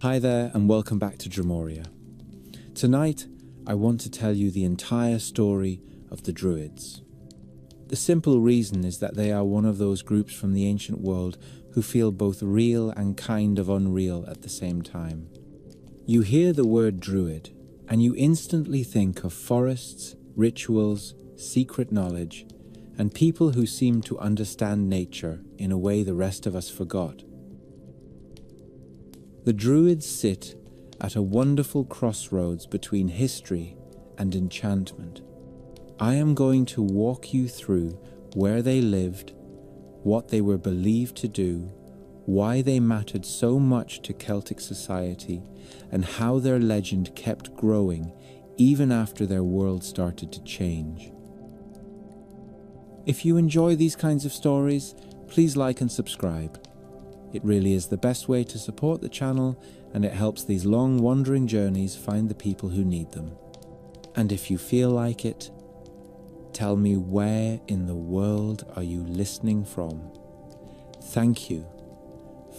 Hi there and welcome back to Dramoria. Tonight, I want to tell you the entire story of the Druids. The simple reason is that they are one of those groups from the ancient world who feel both real and kind of unreal at the same time. You hear the word Druid, and you instantly think of forests, rituals, secret knowledge, and people who seem to understand nature in a way the rest of us forgot. The Druids sit at a wonderful crossroads between history and enchantment. I am going to walk you through where they lived, what they were believed to do, why they mattered so much to Celtic society, and how their legend kept growing even after their world started to change. If you enjoy these kinds of stories, please like and subscribe. It really is the best way to support the channel, and it helps these long wandering journeys find the people who need them. And if you feel like it, tell me where in the world are you listening from? Thank you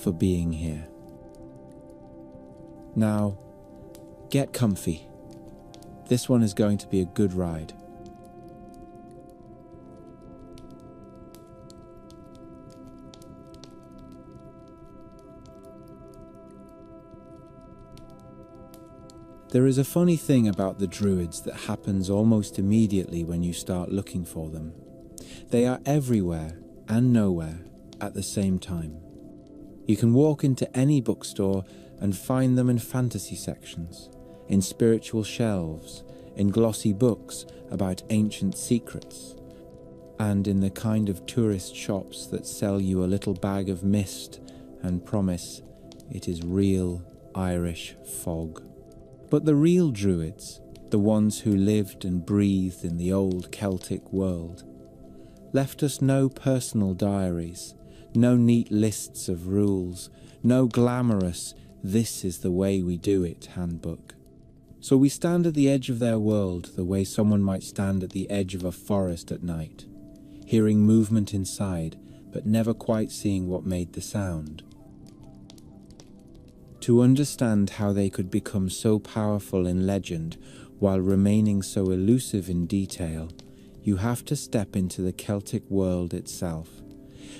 for being here. Now, get comfy. This one is going to be a good ride. There is a funny thing about the Druids that happens almost immediately when you start looking for them. They are everywhere and nowhere at the same time. You can walk into any bookstore and find them in fantasy sections, in spiritual shelves, in glossy books about ancient secrets, and in the kind of tourist shops that sell you a little bag of mist and promise it is real Irish fog. But the real Druids, the ones who lived and breathed in the old Celtic world, left us no personal diaries, no neat lists of rules, no glamorous "this is the way we do it" handbook. So we stand at the edge of their world the way someone might stand at the edge of a forest at night, hearing movement inside, but never quite seeing what made the sound. To understand how they could become so powerful in legend while remaining so elusive in detail, you have to step into the Celtic world itself,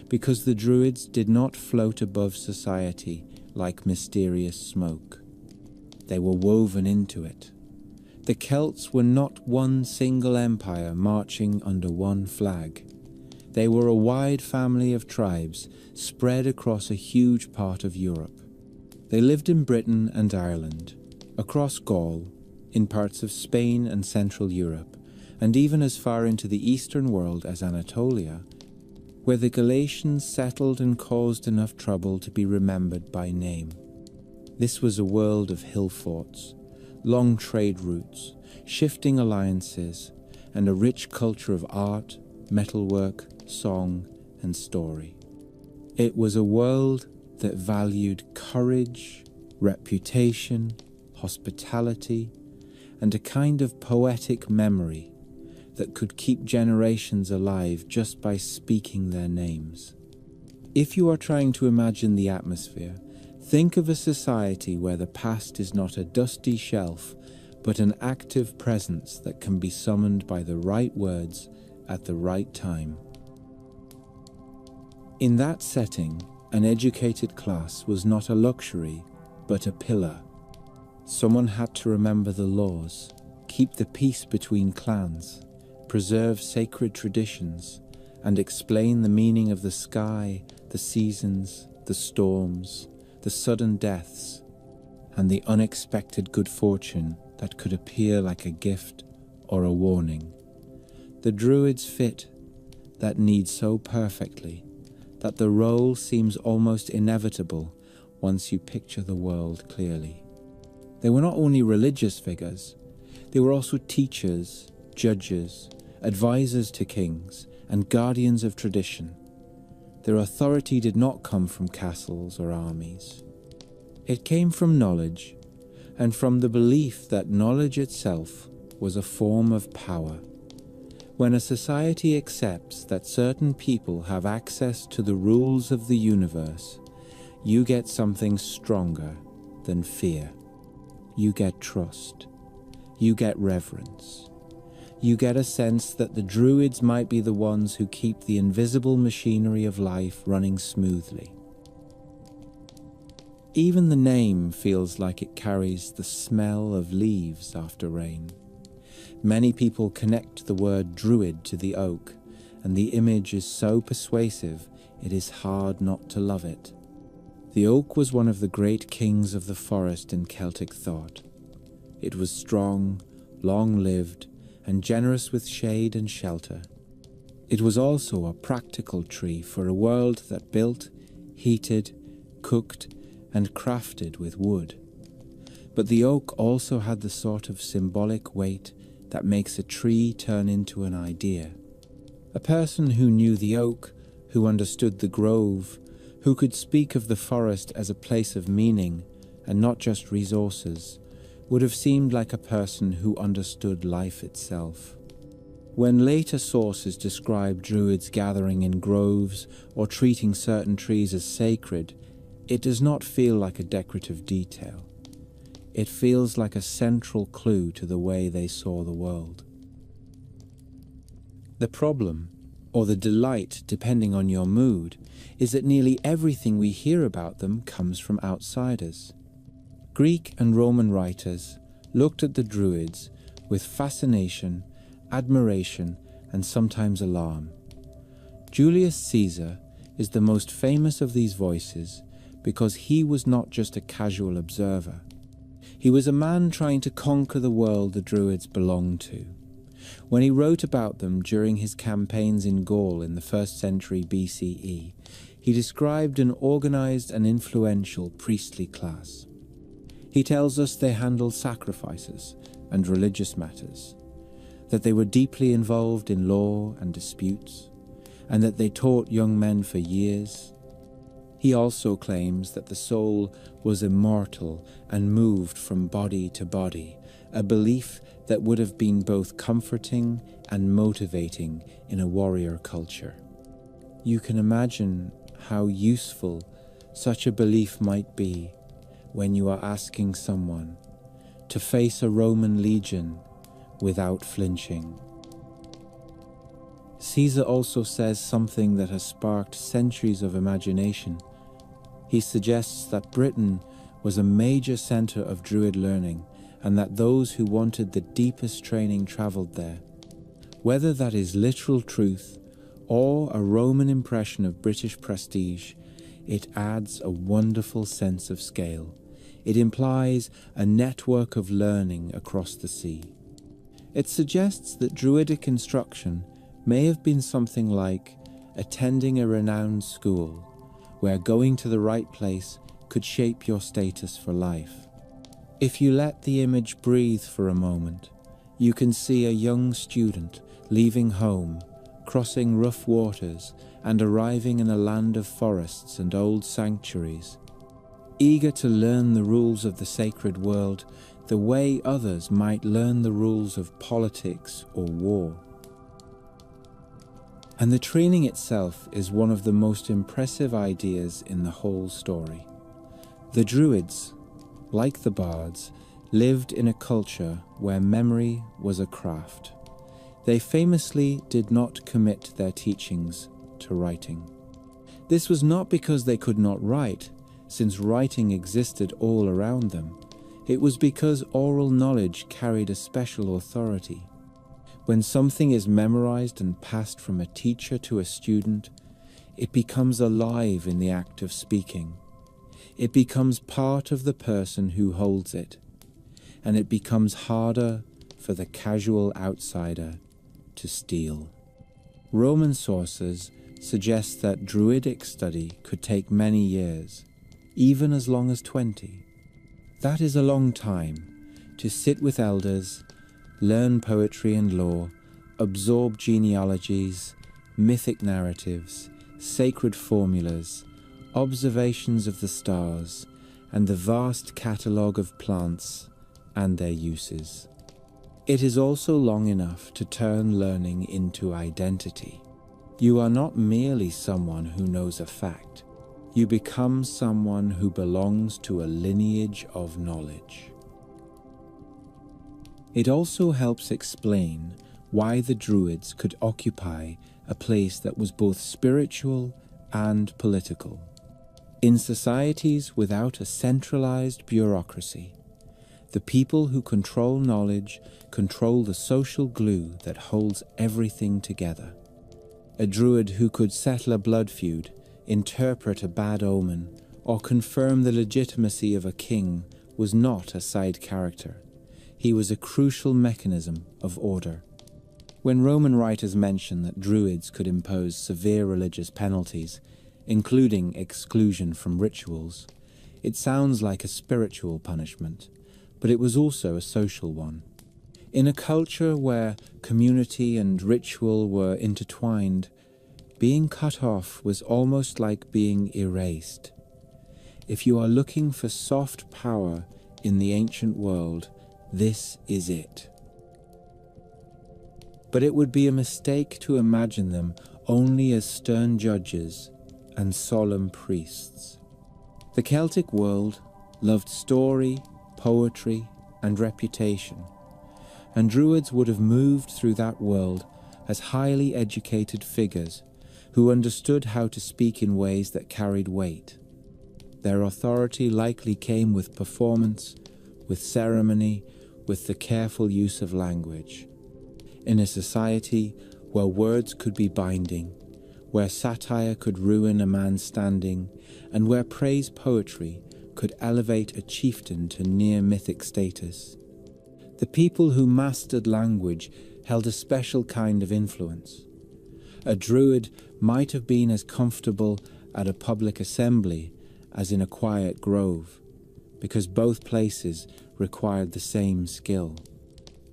because the Druids did not float above society like mysterious smoke. They were woven into it. The Celts were not one single empire marching under one flag. They were a wide family of tribes spread across a huge part of Europe. They lived in Britain and Ireland, across Gaul, in parts of Spain and Central Europe, and even as far into the Eastern world as Anatolia, where the Galatians settled and caused enough trouble to be remembered by name. This was a world of hill forts, long trade routes, shifting alliances, and a rich culture of art, metalwork, song, and story. It was a world that valued courage, reputation, hospitality, and a kind of poetic memory that could keep generations alive just by speaking their names. If you are trying to imagine the atmosphere, think of a society where the past is not a dusty shelf, but an active presence that can be summoned by the right words at the right time. In that setting, an educated class was not a luxury, but a pillar. Someone had to remember the laws, keep the peace between clans, preserve sacred traditions, and explain the meaning of the sky, the seasons, the storms, the sudden deaths, and the unexpected good fortune that could appear like a gift or a warning. The Druids fit that need so perfectly that the role seems almost inevitable once you picture the world clearly. They were not only religious figures, they were also teachers, judges, advisors to kings, and guardians of tradition. Their authority did not come from castles or armies. It came from knowledge, and from the belief that knowledge itself was a form of power. When a society accepts that certain people have access to the rules of the universe, you get something stronger than fear. You get trust. You get reverence. You get a sense that the Druids might be the ones who keep the invisible machinery of life running smoothly. Even the name feels like it carries the smell of leaves after rain. Many people connect the word Druid to the oak, and the image is so persuasive it is hard not to love it. The oak was one of the great kings of the forest in Celtic thought. It was strong, long-lived, and generous with shade and shelter. It was also a practical tree for a world that built, heated, cooked, and crafted with wood. But the oak also had the sort of symbolic weight that makes a tree turn into an idea. A person who knew the oak, who understood the grove, who could speak of the forest as a place of meaning and not just resources, would have seemed like a person who understood life itself. When later sources describe Druids gathering in groves or treating certain trees as sacred, it does not feel like a decorative detail. It feels like a central clue to the way they saw the world. The problem, or the delight depending on your mood, is that nearly everything we hear about them comes from outsiders. Greek and Roman writers looked at the Druids with fascination, admiration, and sometimes alarm. Julius Caesar is the most famous of these voices because he was not just a casual observer. He was a man trying to conquer the world the Druids belonged to. When he wrote about them during his campaigns in Gaul in the 1st century BCE, he described an organized and influential priestly class. He tells us they handled sacrifices and religious matters, that they were deeply involved in law and disputes, and that they taught young men for years. He also claims that the soul was immortal and moved from body to body, a belief that would have been both comforting and motivating in a warrior culture. You can imagine how useful such a belief might be when you are asking someone to face a Roman legion without flinching. Caesar also says something that has sparked centuries of imagination. He suggests that Britain was a major center of Druid learning and that those who wanted the deepest training traveled there. Whether that is literal truth or a Roman impression of British prestige, it adds a wonderful sense of scale. It implies a network of learning across the sea. It suggests that Druidic instruction may have been something like attending a renowned school, where going to the right place could shape your status for life. If you let the image breathe for a moment, you can see a young student leaving home, crossing rough waters, and arriving in a land of forests and old sanctuaries, eager to learn the rules of the sacred world the way others might learn the rules of politics or war. And the training itself is one of the most impressive ideas in the whole story. The Druids, like the bards, lived in a culture where memory was a craft. They famously did not commit their teachings to writing. This was not because they could not write, since writing existed all around them. It was because oral knowledge carried a special authority. When something is memorized and passed from a teacher to a student, it becomes alive in the act of speaking. It becomes part of the person who holds it, and it becomes harder for the casual outsider to steal. Roman sources suggest that Druidic study could take many years, even as long as 20. That is a long time to sit with elders, learn poetry and law, absorb genealogies, mythic narratives, sacred formulas, observations of the stars, and the vast catalogue of plants and their uses. It is also long enough to turn learning into identity. You are not merely someone who knows a fact. You become someone who belongs to a lineage of knowledge. It also helps explain why the Druids could occupy a place that was both spiritual and political. In societies without a centralized bureaucracy, the people who control knowledge control the social glue that holds everything together. A druid who could settle a blood feud, interpret a bad omen, or confirm the legitimacy of a king was not a side character. He was a crucial mechanism of order. When Roman writers mention that Druids could impose severe religious penalties, including exclusion from rituals, it sounds like a spiritual punishment, but it was also a social one. In a culture where community and ritual were intertwined, being cut off was almost like being erased. If you are looking for soft power in the ancient world, this is it. But it would be a mistake to imagine them only as stern judges and solemn priests. The Celtic world loved story, poetry, and reputation, and Druids would have moved through that world as highly educated figures who understood how to speak in ways that carried weight. Their authority likely came with performance, with ceremony, with the careful use of language. In a society where words could be binding, where satire could ruin a man's standing, and where praise poetry could elevate a chieftain to near mythic status. The people who mastered language held a special kind of influence. A druid might have been as comfortable at a public assembly as in a quiet grove, because both places required the same skill.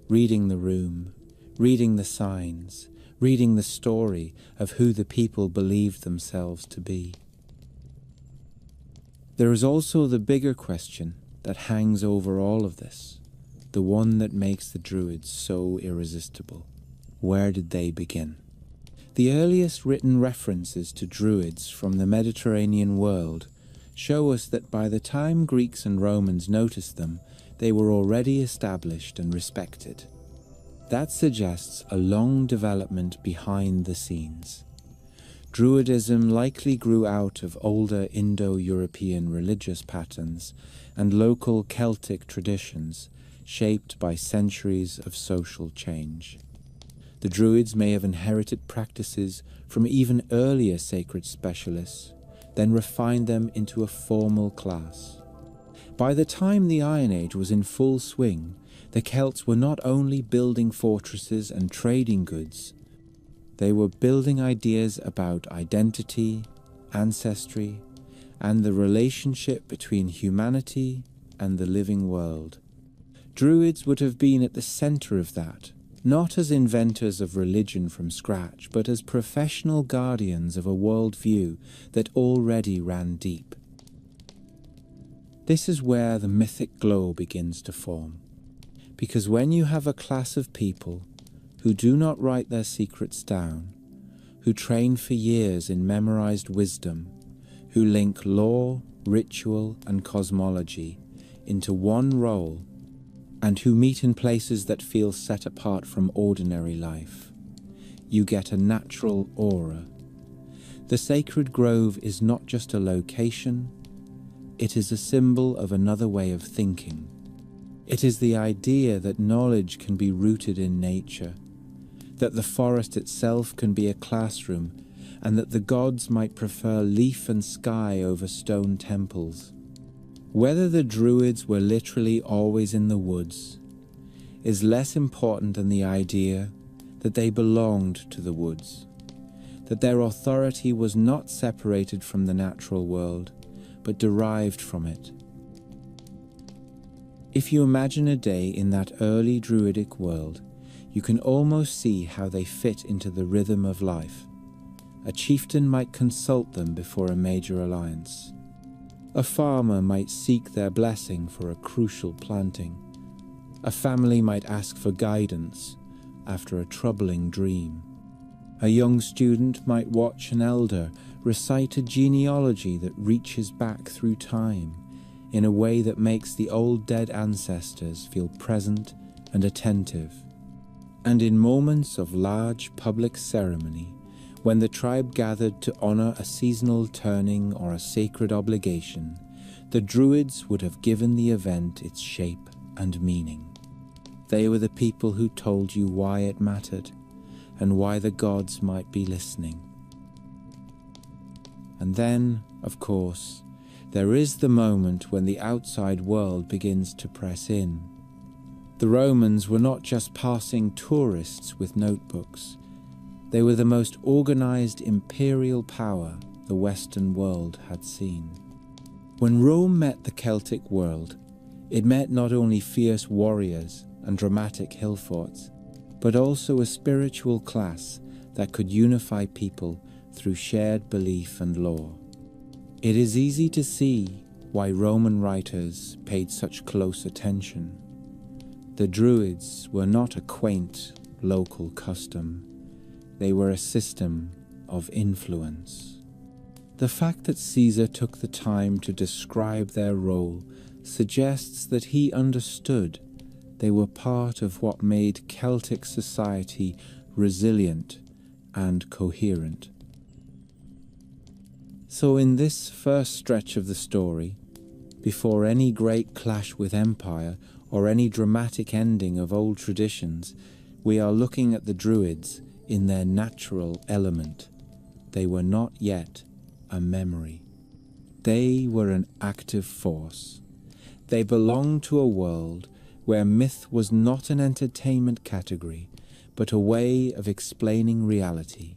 Reading the room, reading the signs, reading the story of who the people believed themselves to be. There is also the bigger question that hangs over all of this, the one that makes the Druids so irresistible. Where did they begin? The earliest written references to Druids from the Mediterranean world show us that by the time Greeks and Romans noticed them, they were already established and respected. That suggests a long development behind the scenes. Druidism likely grew out of older Indo-European religious patterns and local Celtic traditions shaped by centuries of social change. The Druids may have inherited practices from even earlier sacred specialists, then refined them into a formal class. By the time the Iron Age was in full swing, the Celts were not only building fortresses and trading goods, they were building ideas about identity, ancestry, and the relationship between humanity and the living world. Druids would have been at the center of that, not as inventors of religion from scratch, but as professional guardians of a worldview that already ran deep. This is where the mythic glow begins to form, because when you have a class of people who do not write their secrets down, who train for years in memorized wisdom, who link law, ritual, and cosmology into one role, and who meet in places that feel set apart from ordinary life, you get a natural aura. The sacred grove is not just a location, it is a symbol of another way of thinking. It is the idea that knowledge can be rooted in nature, that the forest itself can be a classroom, and that the gods might prefer leaf and sky over stone temples. Whether the Druids were literally always in the woods is less important than the idea that they belonged to the woods, that their authority was not separated from the natural world, but derived from it. If you imagine a day in that early Druidic world, you can almost see how they fit into the rhythm of life. A chieftain might consult them before a major alliance. A farmer might seek their blessing for a crucial planting. A family might ask for guidance after a troubling dream. A young student might watch an elder recite a genealogy that reaches back through time in a way that makes the old dead ancestors feel present and attentive. And in moments of large public ceremony, when the tribe gathered to honor a seasonal turning or a sacred obligation, the Druids would have given the event its shape and meaning. They were the people who told you why it mattered and why the gods might be listening. And then, of course, there is the moment when the outside world begins to press in. The Romans were not just passing tourists with notebooks. They were the most organized imperial power the Western world had seen. When Rome met the Celtic world, it met not only fierce warriors and dramatic hill forts, but also a spiritual class that could unify people through shared belief and lore. It is easy to see why Roman writers paid such close attention. The Druids were not a quaint local custom. They were a system of influence. The fact that Caesar took the time to describe their role suggests that he understood they were part of what made Celtic society resilient and coherent. So in this first stretch of the story, before any great clash with empire or any dramatic ending of old traditions, we are looking at the Druids in their natural element. They were not yet a memory. They were an active force. They belonged to a world where myth was not an entertainment category, but a way of explaining reality,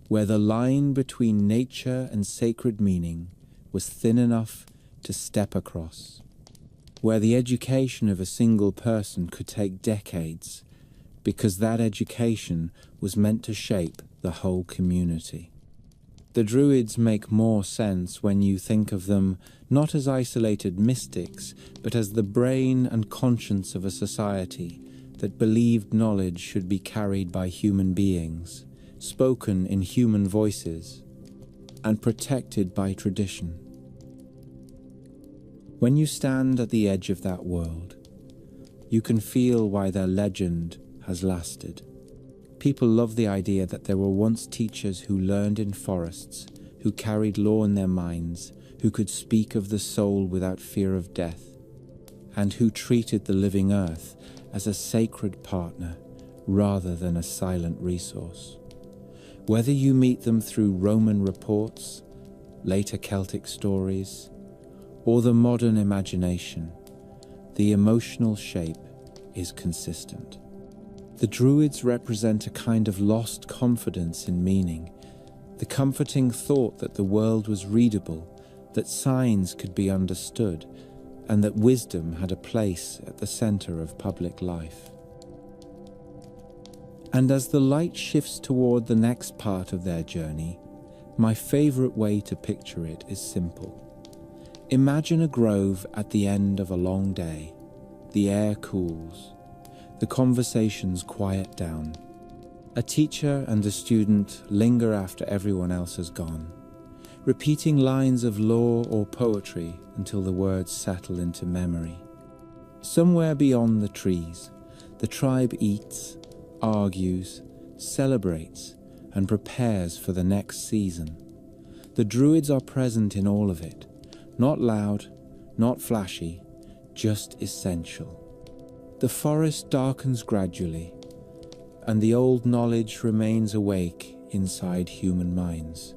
where the line between nature and sacred meaning was thin enough to step across, where the education of a single person could take decades, because that education was meant to shape the whole community. The Druids make more sense when you think of them not as isolated mystics, but as the brain and conscience of a society that believed knowledge should be carried by human beings, spoken in human voices, and protected by tradition. When you stand at the edge of that world, you can feel why their legend has lasted. People love the idea that there were once teachers who learned in forests, who carried law in their minds, who could speak of the soul without fear of death, and who treated the living earth as a sacred partner rather than a silent resource. Whether you meet them through Roman reports, later Celtic stories, or the modern imagination, the emotional shape is consistent. The Druids represent a kind of lost confidence in meaning, the comforting thought that the world was readable, that signs could be understood, and that wisdom had a place at the center of public life. And as the light shifts toward the next part of their journey, my favorite way to picture it is simple. Imagine a grove at the end of a long day. The air cools. The conversations quiet down. A teacher and a student linger after everyone else has gone, repeating lines of lore or poetry until the words settle into memory. Somewhere beyond the trees, the tribe eats, argues, celebrates, and prepares for the next season. The Druids are present in all of it, not loud, not flashy, just essential. The forest darkens gradually, and the old knowledge remains awake inside human minds.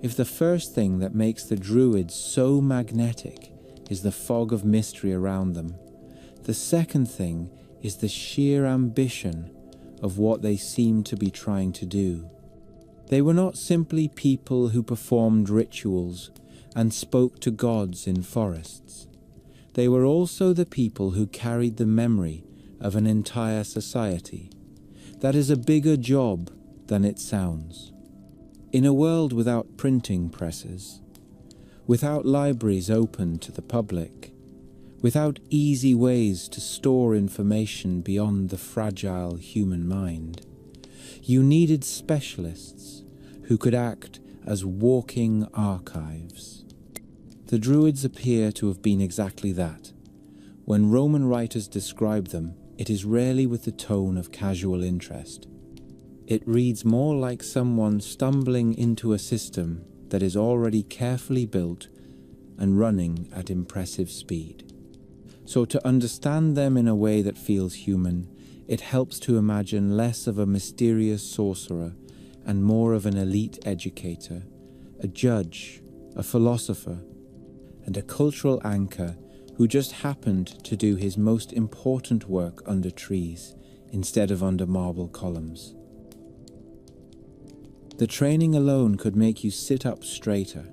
If the first thing that makes the Druids so magnetic is the fog of mystery around them, the second thing is the sheer ambition of what they seem to be trying to do. They were not simply people who performed rituals and spoke to gods in forests. They were also the people who carried the memory of an entire society. That is a bigger job than it sounds. In a world without printing presses, without libraries open to the public, without easy ways to store information beyond the fragile human mind, you needed specialists who could act as walking archives. The Druids appear to have been exactly that. When Roman writers describe them, it is rarely with the tone of casual interest. It reads more like someone stumbling into a system that is already carefully built and running at impressive speed. So to understand them in a way that feels human, it helps to imagine less of a mysterious sorcerer and more of an elite educator, a judge, a philosopher, and a cultural anchor who just happened to do his most important work under trees instead of under marble columns. The training alone could make you sit up straighter.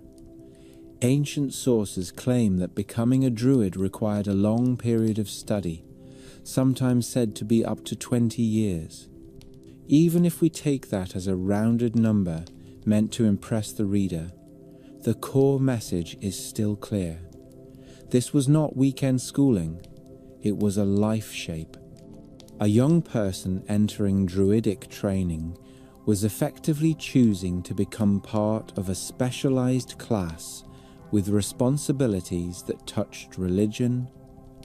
Ancient sources claim that becoming a druid required a long period of study, sometimes said to be up to 20 years. Even if we take that as a rounded number meant to impress the reader, the core message is still clear. This was not weekend schooling, it was a life shape. A young person entering druidic training was effectively choosing to become part of a specialized class with responsibilities that touched religion,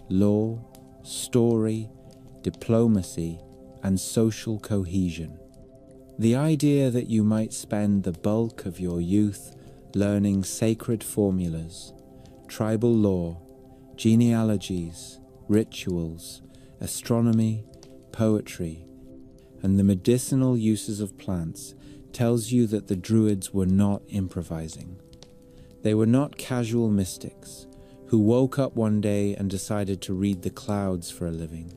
law, story, diplomacy, and social cohesion. The idea that you might spend the bulk of your youth learning sacred formulas, tribal lore, genealogies, rituals, astronomy, poetry, and the medicinal uses of plants tells you that the Druids were not improvising. They were not casual mystics who woke up one day and decided to read the clouds for a living.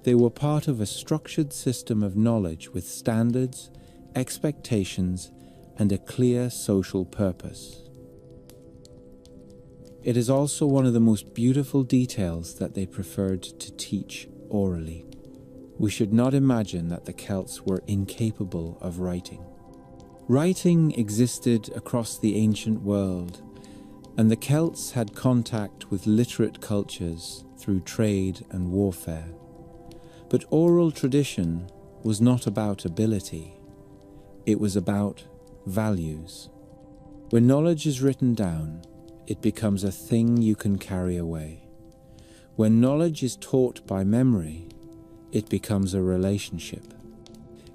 They were part of a structured system of knowledge with standards, expectations, and a clear social purpose. It is also one of the most beautiful details that they preferred to teach orally. We should not imagine that the Celts were incapable of writing. Writing existed across the ancient world, and the Celts had contact with literate cultures through trade and warfare. But oral tradition was not about ability, it was about values. When knowledge is written down, it becomes a thing you can carry away. When knowledge is taught by memory, it becomes a relationship.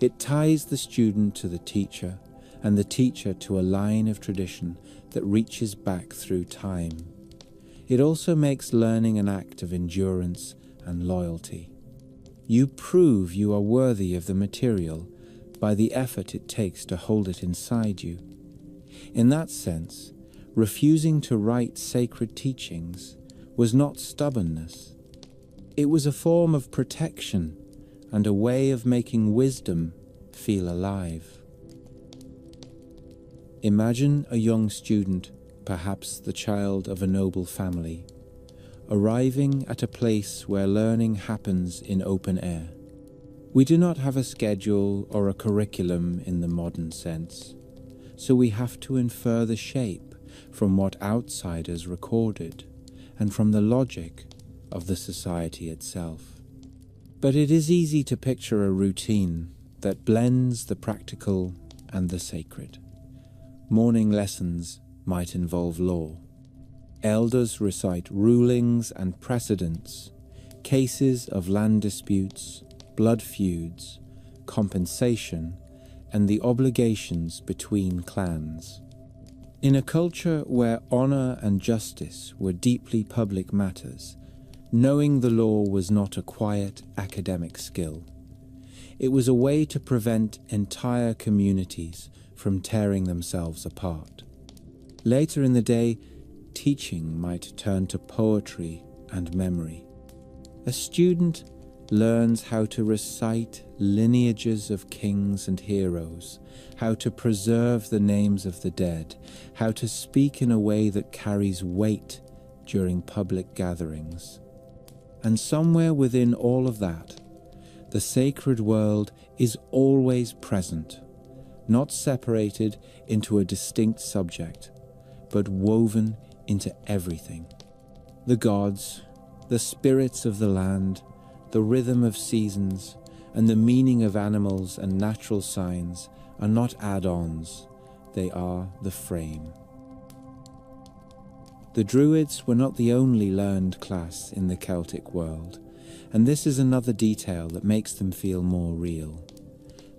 It ties the student to the teacher, and the teacher to a line of tradition that reaches back through time. It also makes learning an act of endurance and loyalty. You prove you are worthy of the material by the effort it takes to hold it inside you. In that sense, refusing to write sacred teachings was not stubbornness. It was a form of protection and a way of making wisdom feel alive. Imagine a young student, perhaps the child of a noble family, arriving at a place where learning happens in open air. We do not have a schedule or a curriculum in the modern sense, so we have to infer the shape from what outsiders recorded and from the logic of the society itself. But it is easy to picture a routine that blends the practical and the sacred. Morning lessons might involve law. Elders recite rulings and precedents, cases of land disputes, blood feuds, compensation, and the obligations between clans. In a culture where honor and justice were deeply public matters, knowing the law was not a quiet academic skill. It was a way to prevent entire communities from tearing themselves apart. Later in the day, teaching might turn to poetry and memory. A student learns how to recite lineages of kings and heroes, how to preserve the names of the dead, how to speak in a way that carries weight during public gatherings. And somewhere within all of that, the sacred world is always present, not separated into a distinct subject, but woven into everything. The gods, the spirits of the land, the rhythm of seasons, and the meaning of animals and natural signs are not add-ons, they are the frame. The Druids were not the only learned class in the Celtic world, and this is another detail that makes them feel more real.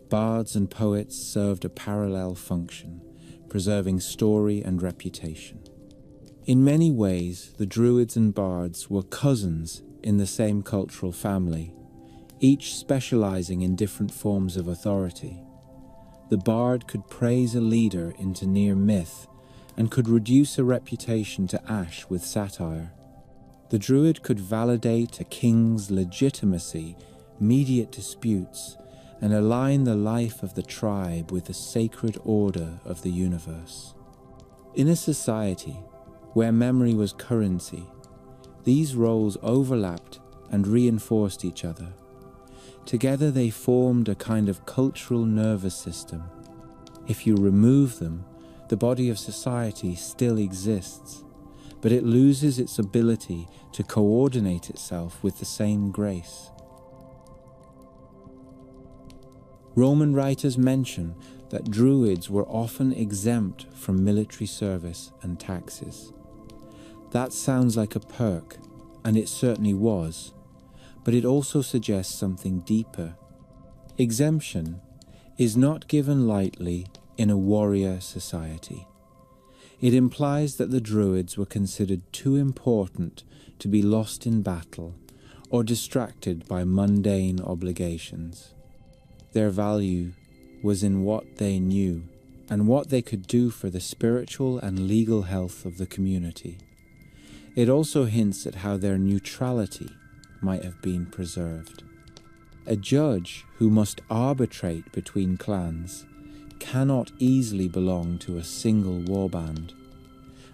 Bards and poets served a parallel function, preserving story and reputation. In many ways, the Druids and bards were cousins in the same cultural family, each specializing in different forms of authority. The bard could praise a leader into near myth and could reduce a reputation to ash with satire. The druid could validate a king's legitimacy, mediate disputes, and align the life of the tribe with the sacred order of the universe. In a society where memory was currency, these roles overlapped and reinforced each other. Together they formed a kind of cultural nervous system. If you remove them, the body of society still exists, but it loses its ability to coordinate itself with the same grace. Roman writers mention that Druids were often exempt from military service and taxes. That sounds like a perk, and it certainly was, but it also suggests something deeper. Exemption is not given lightly in a warrior society. It implies that the Druids were considered too important to be lost in battle or distracted by mundane obligations. Their value was in what they knew and what they could do for the spiritual and legal health of the community. It also hints at how their neutrality might have been preserved. A judge who must arbitrate between clans cannot easily belong to a single warband.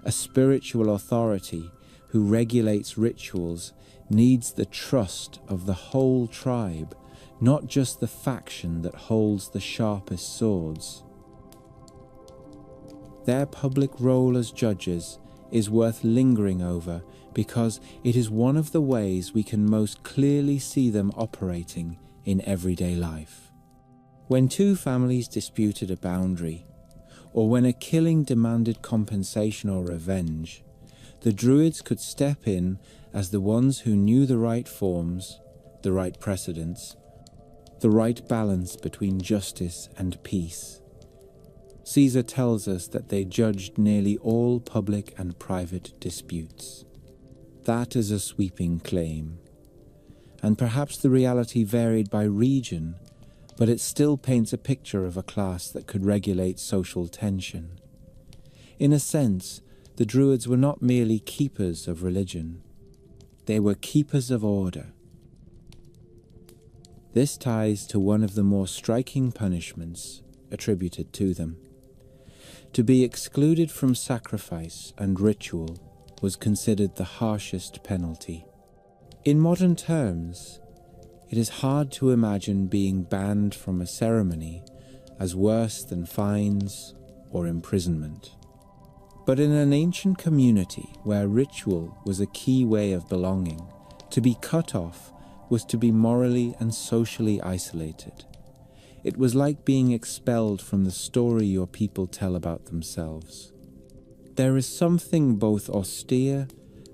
A spiritual authority who regulates rituals needs the trust of the whole tribe, not just the faction that holds the sharpest swords. Their public role as judges is worth lingering over because it is one of the ways we can most clearly see them operating in everyday life. When two families disputed a boundary, or when a killing demanded compensation or revenge, the Druids could step in as the ones who knew the right forms, the right precedents, the right balance between justice and peace. Caesar tells us that they judged nearly all public and private disputes. That is a sweeping claim, and perhaps the reality varied by region, but it still paints a picture of a class that could regulate social tension. In a sense, the Druids were not merely keepers of religion, they were keepers of order. This ties to one of the more striking punishments attributed to them. To be excluded from sacrifice and ritual was considered the harshest penalty. In modern terms, it is hard to imagine being banned from a ceremony as worse than fines or imprisonment. But in an ancient community where ritual was a key way of belonging, to be cut off was to be morally and socially isolated. It was like being expelled from the story your people tell about themselves. There is something both austere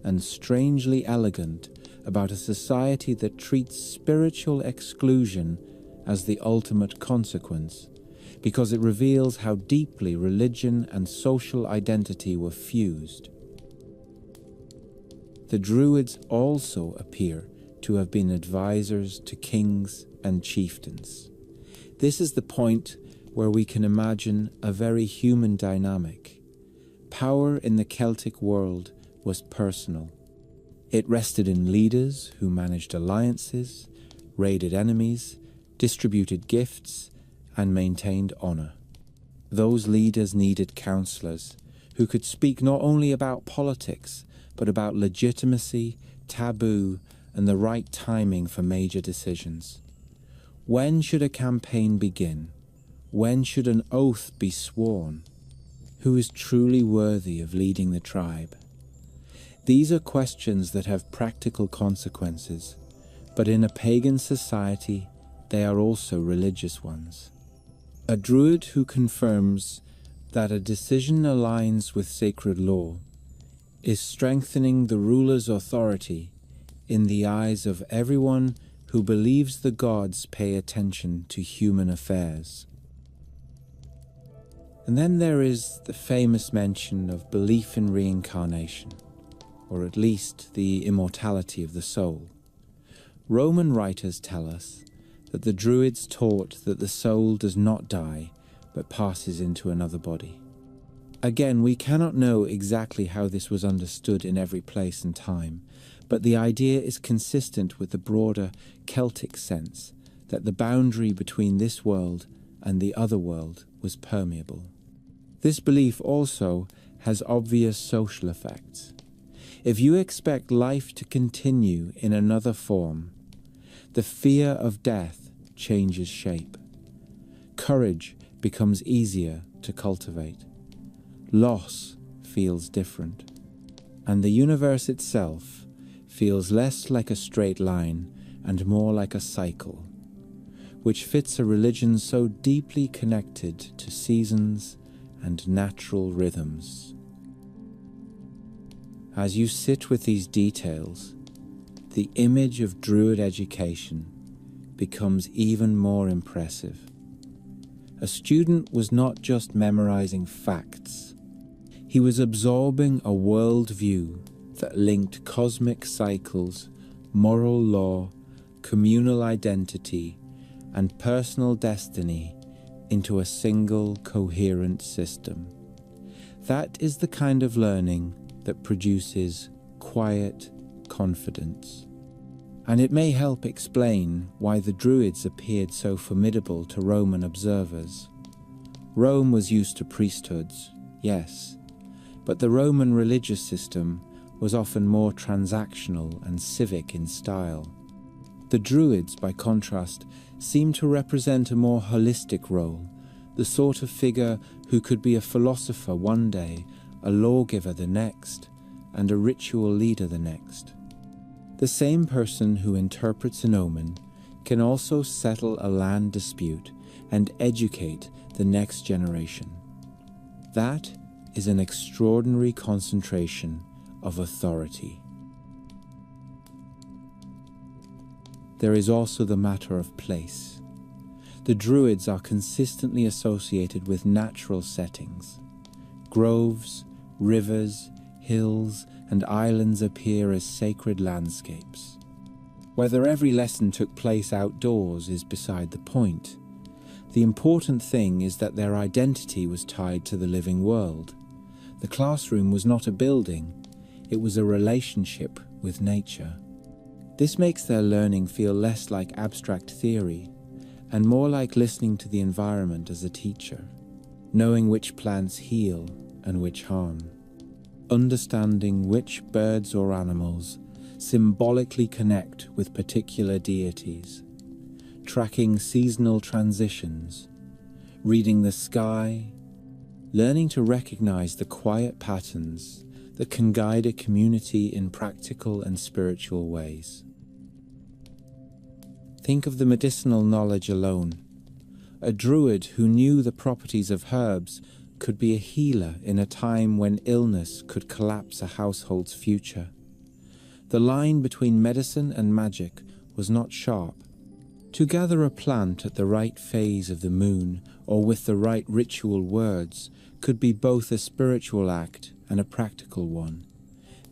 and strangely elegant about a society that treats spiritual exclusion as the ultimate consequence, because it reveals how deeply religion and social identity were fused. The Druids also appear to have been advisors to kings and chieftains. This is the point where we can imagine a very human dynamic. Power in the Celtic world was personal. It rested in leaders who managed alliances, raided enemies, distributed gifts, and maintained honor. Those leaders needed counselors who could speak not only about politics, but about legitimacy, taboo, and the right timing for major decisions. When should a campaign begin? When should an oath be sworn? Who is truly worthy of leading the tribe? These are questions that have practical consequences, but in a pagan society, they are also religious ones. A druid who confirms that a decision aligns with sacred law is strengthening the ruler's authority in the eyes of everyone who believes the gods pay attention to human affairs. And then there is the famous mention of belief in reincarnation, or at least the immortality of the soul. Roman writers tell us that the Druids taught that the soul does not die, but passes into another body. Again, we cannot know exactly how this was understood in every place and time, but the idea is consistent with the broader Celtic sense that the boundary between this world and the other world was permeable. This belief also has obvious social effects. If you expect life to continue in another form, the fear of death changes shape. Courage becomes easier to cultivate. Loss feels different. And the universe itself feels less like a straight line and more like a cycle, which fits a religion so deeply connected to seasons and natural rhythms. As you sit with these details, the image of Druid education becomes even more impressive. A student was not just memorizing facts. He was absorbing a worldview that linked cosmic cycles, moral law, communal identity, and personal destiny into a single coherent system. That is the kind of learning that produces quiet confidence. And it may help explain why the Druids appeared so formidable to Roman observers. Rome was used to priesthoods, yes, but the Roman religious system was often more transactional and civic in style. The Druids, by contrast, seemed to represent a more holistic role, the sort of figure who could be a philosopher one day, a lawgiver the next, and a ritual leader the next. The same person who interprets an omen can also settle a land dispute and educate the next generation. That is an extraordinary concentration of authority. There is also the matter of place. The Druids are consistently associated with natural settings. Groves, rivers, hills, and islands appear as sacred landscapes. Whether every lesson took place outdoors is beside the point. The important thing is that their identity was tied to the living world. The classroom was not a building, it was a relationship with nature. This makes their learning feel less like abstract theory and more like listening to the environment as a teacher, knowing which plants heal and which harm, understanding which birds or animals symbolically connect with particular deities, tracking seasonal transitions, reading the sky, learning to recognize the quiet patterns that can guide a community in practical and spiritual ways. Think of the medicinal knowledge alone. A druid who knew the properties of herbs could be a healer in a time when illness could collapse a household's future. The line between medicine and magic was not sharp. To gather a plant at the right phase of the moon or with the right ritual words could be both a spiritual act and a practical one.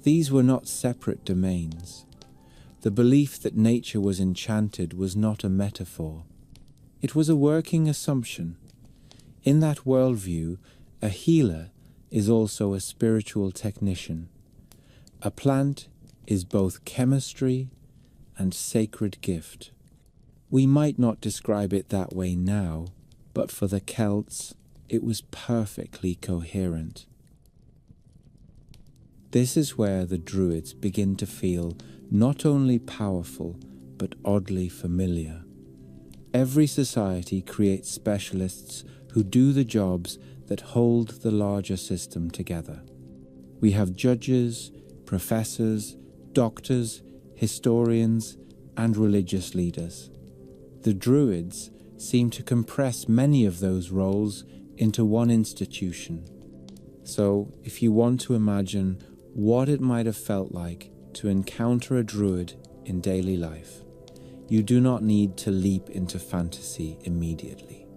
These were not separate domains. The belief that nature was enchanted was not a metaphor. It was a working assumption. In that worldview, a healer is also a spiritual technician. A plant is both chemistry and sacred gift. We might not describe it that way now, but for the Celts, it was perfectly coherent. This is where the Druids begin to feel not only powerful, but oddly familiar. Every society creates specialists who do the jobs that hold the larger system together. We have judges, professors, doctors, historians, and religious leaders. The Druids seem to compress many of those roles into one institution. So, if you want to imagine what it might have felt like to encounter a druid in daily life, you do not need to leap into fantasy immediately.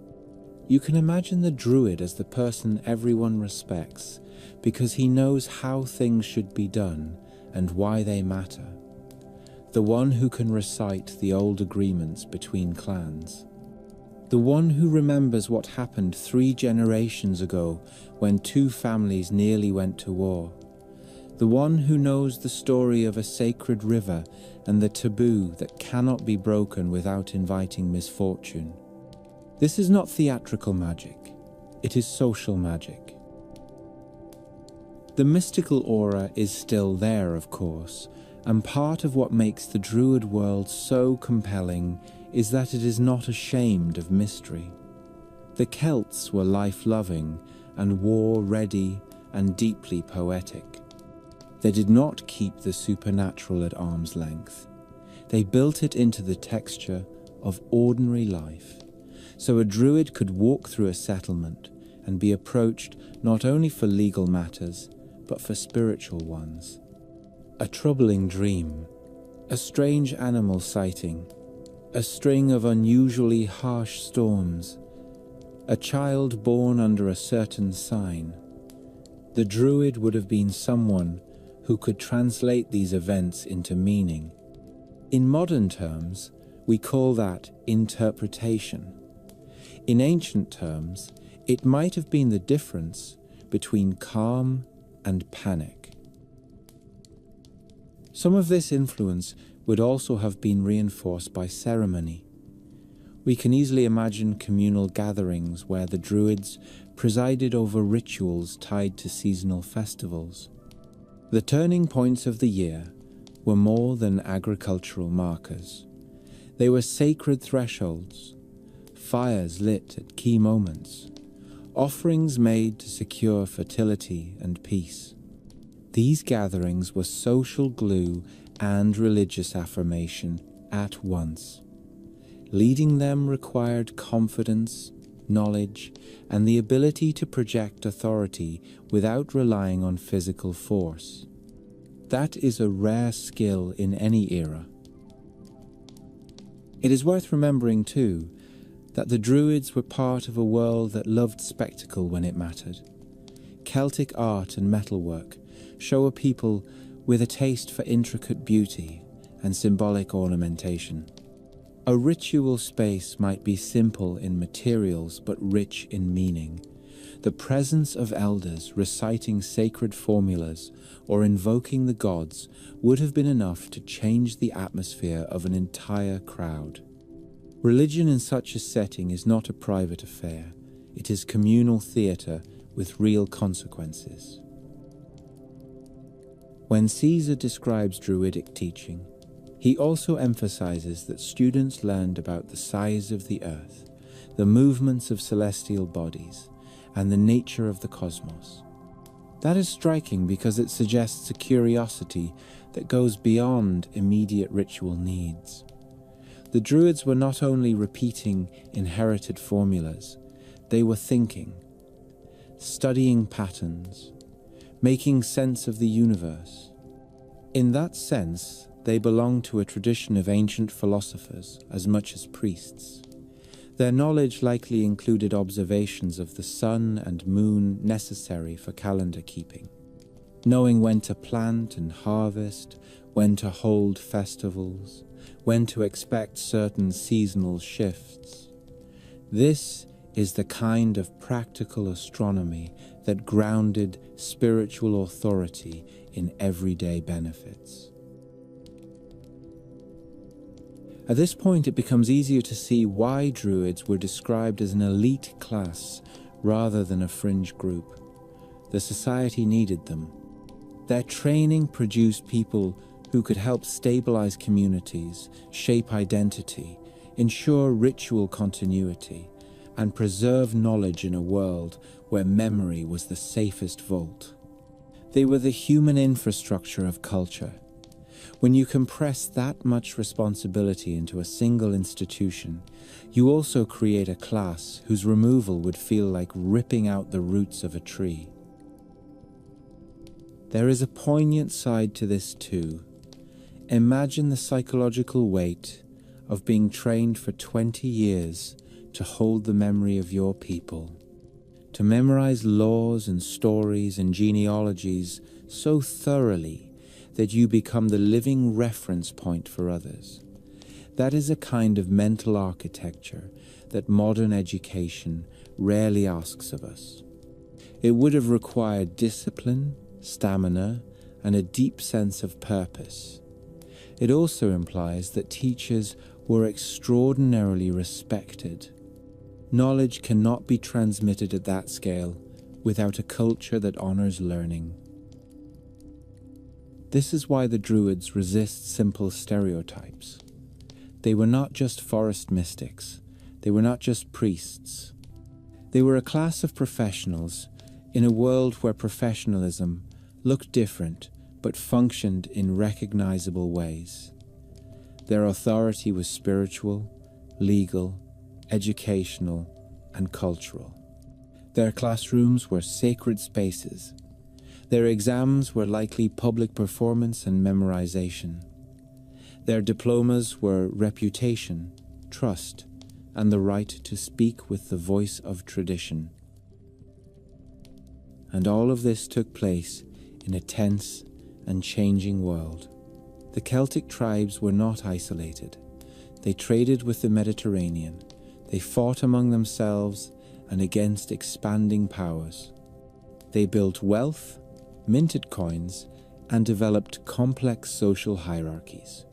You can imagine the druid as the person everyone respects because he knows how things should be done and why they matter. The one who can recite the old agreements between clans. The one who remembers what happened 3 generations ago when 2 families nearly went to war. The one who knows the story of a sacred river and the taboo that cannot be broken without inviting misfortune. This is not theatrical magic, it is social magic. The mystical aura is still there, of course, and part of what makes the Druid world so compelling is that it is not ashamed of mystery. The Celts were life-loving and war-ready and deeply poetic. They did not keep the supernatural at arm's length. They built it into the texture of ordinary life, so a druid could walk through a settlement and be approached not only for legal matters, but for spiritual ones. A troubling dream, a strange animal sighting, a string of unusually harsh storms, a child born under a certain sign. The druid would have been someone who could translate these events into meaning. In modern terms, we call that interpretation. In ancient terms, it might have been the difference between calm and panic. Some of this influence would also have been reinforced by ceremony. We can easily imagine communal gatherings where the druids presided over rituals tied to seasonal festivals. The turning points of the year were more than agricultural markers. They were sacred thresholds, fires lit at key moments, offerings made to secure fertility and peace. These gatherings were social glue and religious affirmation at once. Leading them required confidence, knowledge, and the ability to project authority without relying on physical force. That is a rare skill in any era. It is worth remembering, too, that the Druids were part of a world that loved spectacle when it mattered. Celtic art and metalwork show a people with a taste for intricate beauty and symbolic ornamentation. A ritual space might be simple in materials but rich in meaning. The presence of elders reciting sacred formulas or invoking the gods would have been enough to change the atmosphere of an entire crowd. Religion in such a setting is not a private affair. It is communal theatre with real consequences. When Caesar describes Druidic teaching, he also emphasizes that students learned about the size of the earth, the movements of celestial bodies, and the nature of the cosmos. That is striking because it suggests a curiosity that goes beyond immediate ritual needs. The Druids were not only repeating inherited formulas, they were thinking, studying patterns, making sense of the universe. In that sense, they belong to a tradition of ancient philosophers as much as priests. Their knowledge likely included observations of the sun and moon necessary for calendar keeping, knowing when to plant and harvest, when to hold festivals, when to expect certain seasonal shifts. This is the kind of practical astronomy that grounded spiritual authority in everyday benefits. At this point, it becomes easier to see why Druids were described as an elite class rather than a fringe group. The society needed them. Their training produced people who could help stabilize communities, shape identity, ensure ritual continuity, and preserve knowledge in a world where memory was the safest vault. They were the human infrastructure of culture. When you compress that much responsibility into a single institution, you also create a class whose removal would feel like ripping out the roots of a tree. There is a poignant side to this too. Imagine the psychological weight of being trained for 20 years to hold the memory of your people, to memorize laws and stories and genealogies so thoroughly that you become the living reference point for others. That is a kind of mental architecture that modern education rarely asks of us. It would have required discipline, stamina, and a deep sense of purpose. It also implies that teachers were extraordinarily respected. Knowledge cannot be transmitted at that scale without a culture that honors learning. This is why the Druids resist simple stereotypes. They were not just forest mystics. They were not just priests. They were a class of professionals in a world where professionalism looked different but functioned in recognizable ways. Their authority was spiritual, legal, educational, and cultural. Their classrooms were sacred spaces. Their exams were likely public performance and memorization. Their diplomas were reputation, trust, and the right to speak with the voice of tradition. And all of this took place in a tense and changing world. The Celtic tribes were not isolated. They traded with the Mediterranean. They fought among themselves and against expanding powers. They built wealth, minted coins, and developed complex social hierarchies.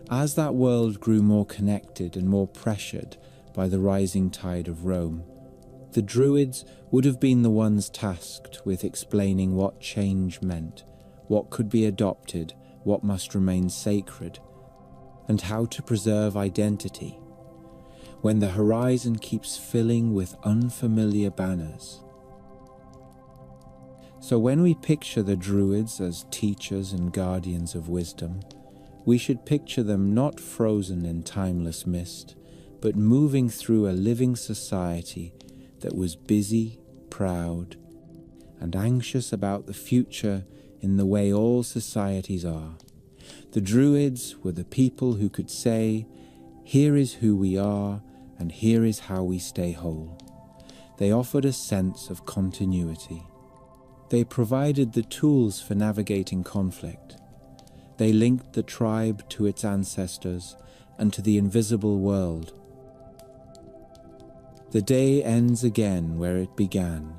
As that world grew more connected and more pressured by the rising tide of Rome, the Druids would have been the ones tasked with explaining what change meant, what could be adopted, what must remain sacred, and how to preserve identity when the horizon keeps filling with unfamiliar banners. So when we picture the Druids as teachers and guardians of wisdom, we should picture them not frozen in timeless mist, but moving through a living society that was busy, proud, and anxious about the future in the way all societies are. The Druids were the people who could say, "Here is who we are, and here is how we stay whole." They offered a sense of continuity. They provided the tools for navigating conflict. They linked the tribe to its ancestors and to the invisible world. The day ends again where it began,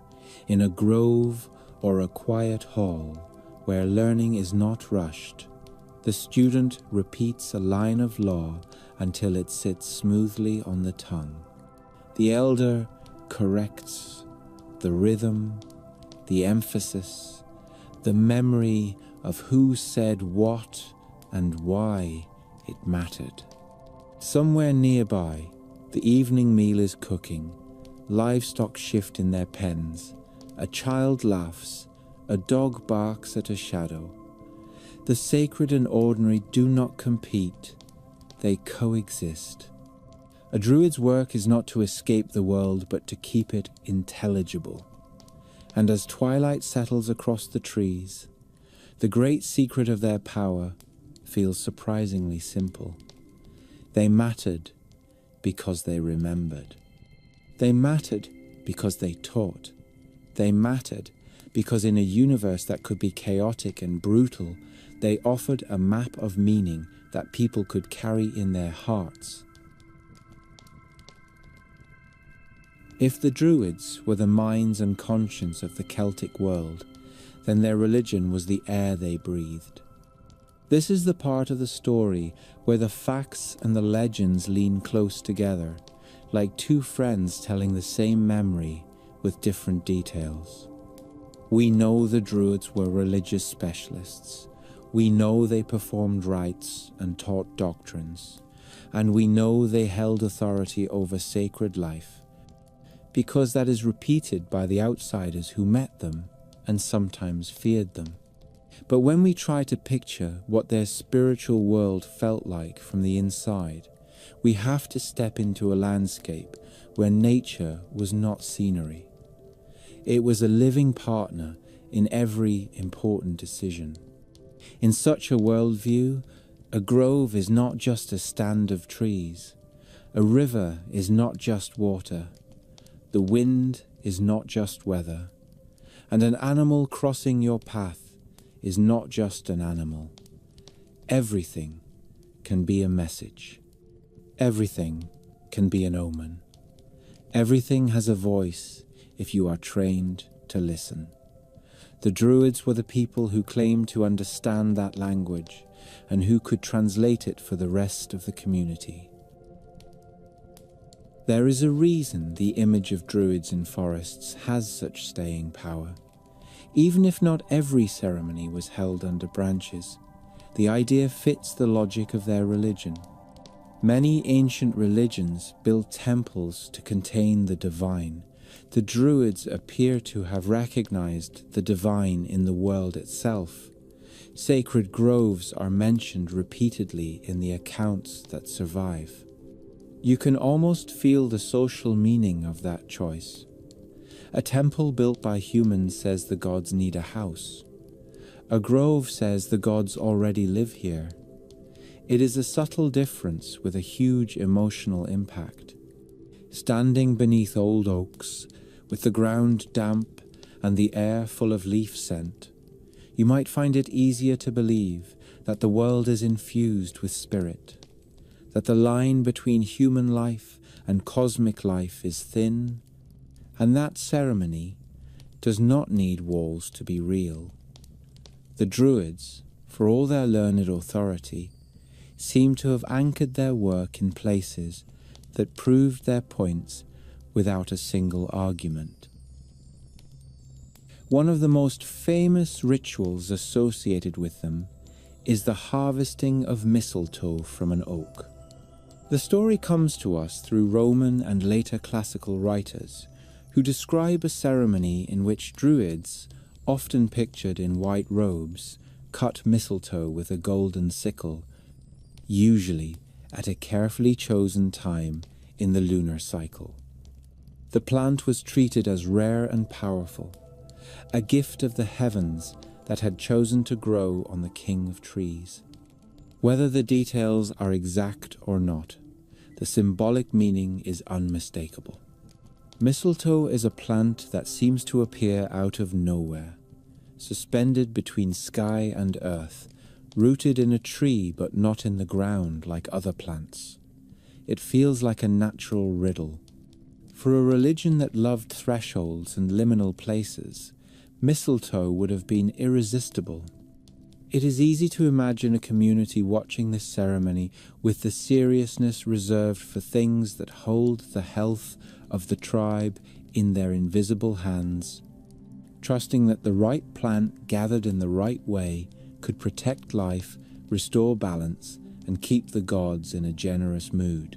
in a grove or a quiet hall where learning is not rushed. The student repeats a line of law until it sits smoothly on the tongue. The elder corrects the rhythm, the emphasis, the memory of who said what and why it mattered. Somewhere nearby, the evening meal is cooking, livestock shift in their pens, a child laughs, a dog barks at a shadow. The sacred and ordinary do not compete, they coexist. A Druid's work is not to escape the world, but to keep it intelligible. And as twilight settles across the trees, the great secret of their power feels surprisingly simple. They mattered because they remembered. They mattered because they taught. They mattered because in a universe that could be chaotic and brutal, they offered a map of meaning that people could carry in their hearts. If the Druids were the minds and conscience of the Celtic world, then their religion was the air they breathed. This is the part of the story where the facts and the legends lean close together, like two friends telling the same memory with different details. We know the Druids were religious specialists. We know they performed rites and taught doctrines. And we know they held authority over sacred life, because that is repeated by the outsiders who met them and sometimes feared them. But when we try to picture what their spiritual world felt like from the inside, we have to step into a landscape where nature was not scenery. It was a living partner in every important decision. In such a worldview, a grove is not just a stand of trees. A river is not just water. The wind is not just weather. And an animal crossing your path is not just an animal. Everything can be a message. Everything can be an omen. Everything has a voice if you are trained to listen. The Druids were the people who claimed to understand that language and who could translate it for the rest of the community. There is a reason the image of Druids in forests has such staying power. Even if not every ceremony was held under branches, the idea fits the logic of their religion. Many ancient religions built temples to contain the divine. The Druids appear to have recognized the divine in the world itself. Sacred groves are mentioned repeatedly in the accounts that survive. You can almost feel the social meaning of that choice. A temple built by humans says the gods need a house. A grove says the gods already live here. It is a subtle difference with a huge emotional impact. Standing beneath old oaks, with the ground damp and the air full of leaf scent, you might find it easier to believe that the world is infused with spirit, that the line between human life and cosmic life is thin, and that ceremony does not need walls to be real. The Druids, for all their learned authority, seem to have anchored their work in places that proved their points without a single argument. One of the most famous rituals associated with them is the harvesting of mistletoe from an oak. The story comes to us through Roman and later classical writers who describe a ceremony in which Druids, often pictured in white robes, cut mistletoe with a golden sickle, usually at a carefully chosen time in the lunar cycle. The plant was treated as rare and powerful, a gift of the heavens that had chosen to grow on the king of trees. Whether the details are exact or not, the symbolic meaning is unmistakable. Mistletoe is a plant that seems to appear out of nowhere, suspended between sky and earth, rooted in a tree but not in the ground like other plants. It feels like a natural riddle. For a religion that loved thresholds and liminal places, mistletoe would have been irresistible. It is easy to imagine a community watching this ceremony with the seriousness reserved for things that hold the health of the tribe in their invisible hands, trusting that the right plant gathered in the right way could protect life, restore balance, and keep the gods in a generous mood.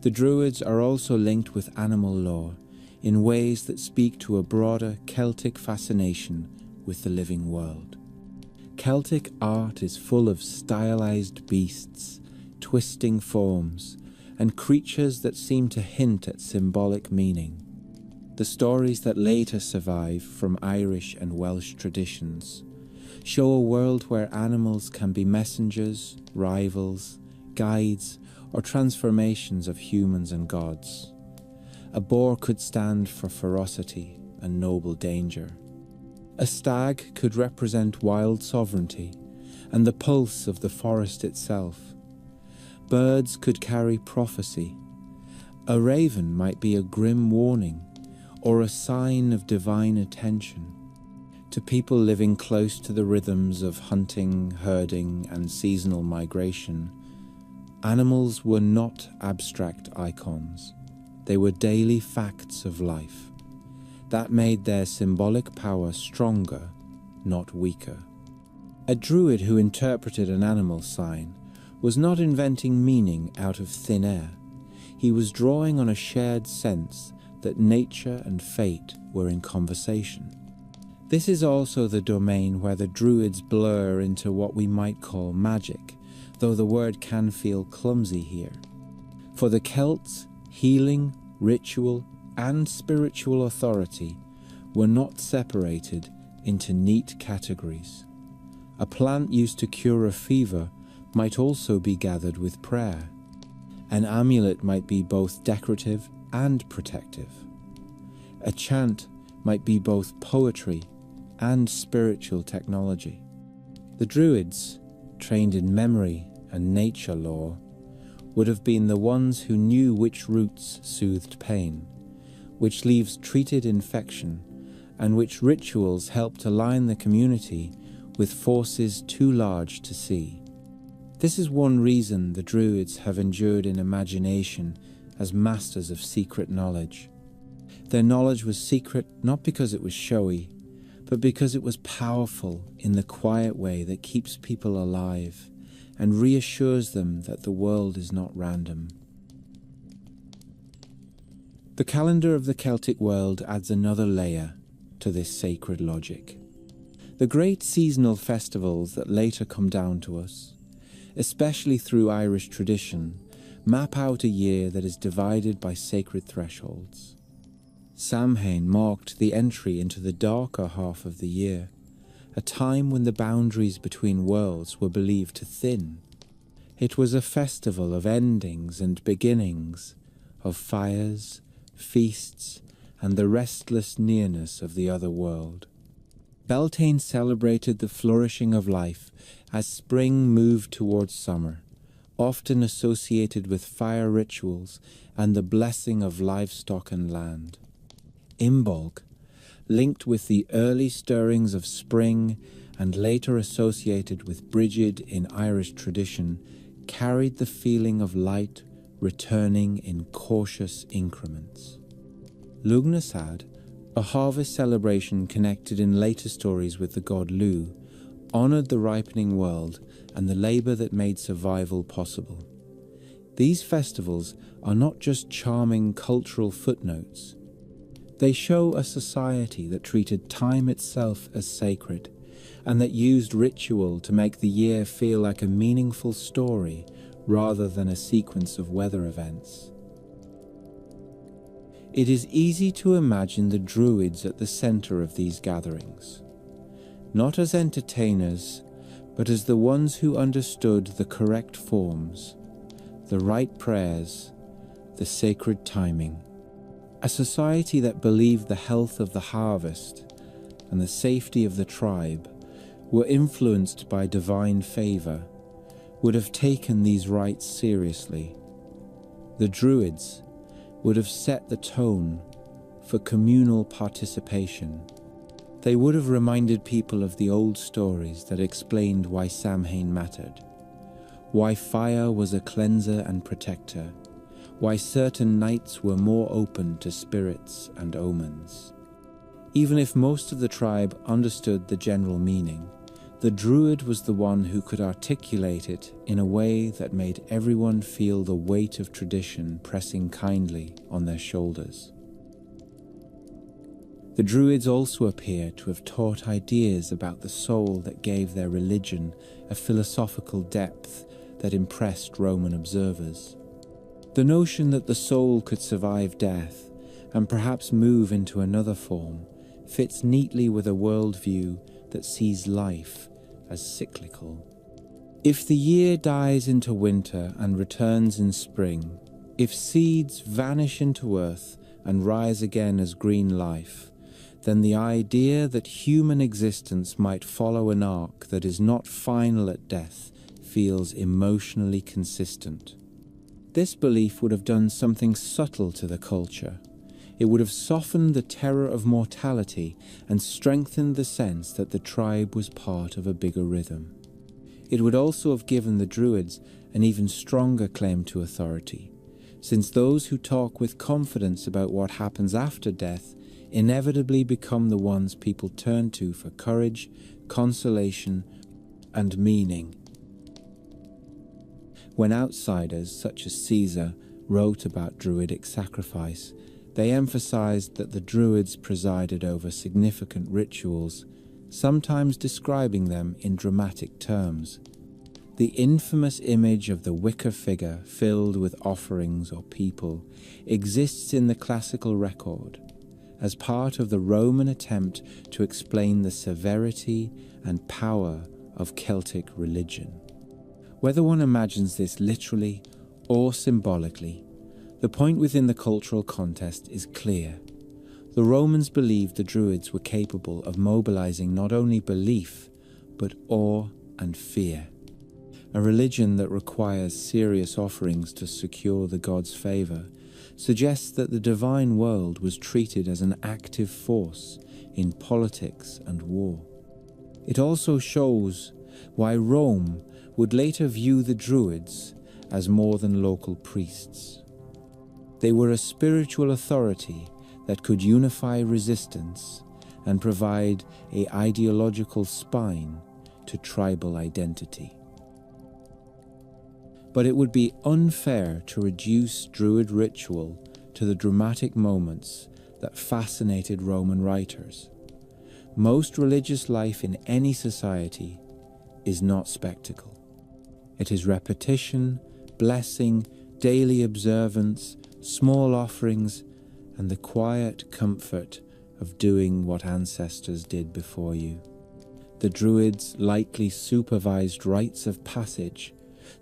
The Druids are also linked with animal lore in ways that speak to a broader Celtic fascination with the living world. Celtic art is full of stylized beasts, twisting forms, and creatures that seem to hint at symbolic meaning. The stories that later survive from Irish and Welsh traditions show a world where animals can be messengers, rivals, guides, or transformations of humans and gods. A boar could stand for ferocity and noble danger. A stag could represent wild sovereignty and the pulse of the forest itself. Birds could carry prophecy. A raven might be a grim warning or a sign of divine attention. To people living close to the rhythms of hunting, herding, and seasonal migration, animals were not abstract icons. They were daily facts of life. That made their symbolic power stronger, not weaker. A druid who interpreted an animal sign was not inventing meaning out of thin air. He was drawing on a shared sense that nature and fate were in conversation. This is also the domain where the Druids blur into what we might call magic, though the word can feel clumsy here. For the Celts, healing, ritual, and spiritual authority were not separated into neat categories. A plant used to cure a fever might also be gathered with prayer. An amulet might be both decorative and protective. A chant might be both poetry and spiritual technology. The Druids, trained in memory and nature lore, would have been the ones who knew which roots soothed pain, which leaves treated infection, and which rituals helped align the community with forces too large to see. This is one reason the Druids have endured in imagination as masters of secret knowledge. Their knowledge was secret not because it was showy, but because it was powerful in the quiet way that keeps people alive and reassures them that the world is not random. The calendar of the Celtic world adds another layer to this sacred logic. The great seasonal festivals that later come down to us, especially through Irish tradition, map out a year that is divided by sacred thresholds. Samhain marked the entry into the darker half of the year, a time when the boundaries between worlds were believed to thin. It was a festival of endings and beginnings, of fires, feasts, and the restless nearness of the other world. Beltane celebrated the flourishing of life as spring moved towards summer, often associated with fire rituals and the blessing of livestock and land. Imbolc, linked with the early stirrings of spring and later associated with Brigid in Irish tradition, carried the feeling of light returning in cautious increments. Lugnasad, a harvest celebration connected in later stories with the god Lu, honoured the ripening world and the labour that made survival possible. These festivals are not just charming cultural footnotes. They show a society that treated time itself as sacred and that used ritual to make the year feel like a meaningful story rather than a sequence of weather events. It is easy to imagine the Druids at the centre of these gatherings, not as entertainers, but as the ones who understood the correct forms, the right prayers, the sacred timing. A society that believed the health of the harvest and the safety of the tribe were influenced by divine favour would have taken these rites seriously. The Druids would have set the tone for communal participation. They would have reminded people of the old stories that explained why Samhain mattered, why fire was a cleanser and protector, why certain nights were more open to spirits and omens. Even if most of the tribe understood the general meaning, the Druid was the one who could articulate it in a way that made everyone feel the weight of tradition pressing kindly on their shoulders. The Druids also appear to have taught ideas about the soul that gave their religion a philosophical depth that impressed Roman observers. The notion that the soul could survive death and perhaps move into another form fits neatly with a worldview that sees life as cyclical. If the year dies into winter and returns in spring, if seeds vanish into earth and rise again as green life, then the idea that human existence might follow an arc that is not final at death feels emotionally consistent. This belief would have done something subtle to the culture. It would have softened the terror of mortality and strengthened the sense that the tribe was part of a bigger rhythm. It would also have given the Druids an even stronger claim to authority, since those who talk with confidence about what happens after death inevitably become the ones people turn to for courage, consolation, and meaning. When outsiders such as Caesar wrote about Druidic sacrifice, They emphasized that the Druids presided over significant rituals, sometimes describing them in dramatic terms. The infamous image of the wicker figure filled with offerings or people exists in the classical record as part of the Roman attempt to explain the severity and power of Celtic religion. Whether one imagines this literally or symbolically, the point within the cultural context is clear. The Romans believed the Druids were capable of mobilizing not only belief, but awe and fear. A religion that requires serious offerings to secure the gods' favor suggests that the divine world was treated as an active force in politics and war. It also shows why Rome would later view the Druids as more than local priests. They were a spiritual authority that could unify resistance and provide an ideological spine to tribal identity. But it would be unfair to reduce Druid ritual to the dramatic moments that fascinated Roman writers. Most religious life in any society is not spectacle. It is repetition, blessing, daily observance, small offerings, and the quiet comfort of doing what ancestors did before you. The Druids likely supervised rites of passage,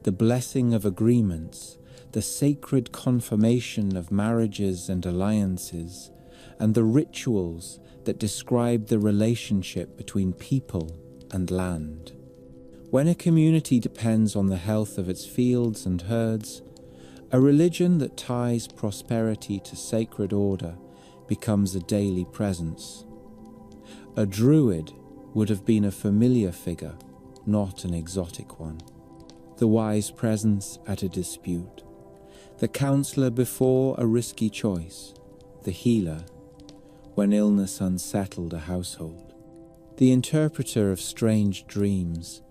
the blessing of agreements, the sacred confirmation of marriages and alliances, and the rituals that describe the relationship between people and land. When a community depends on the health of its fields and herds, a religion that ties prosperity to sacred order becomes a daily presence. A Druid would have been a familiar figure, not an exotic one. The wise presence at a dispute, the counselor before a risky choice, the healer when illness unsettled a household, the interpreter of strange dreams,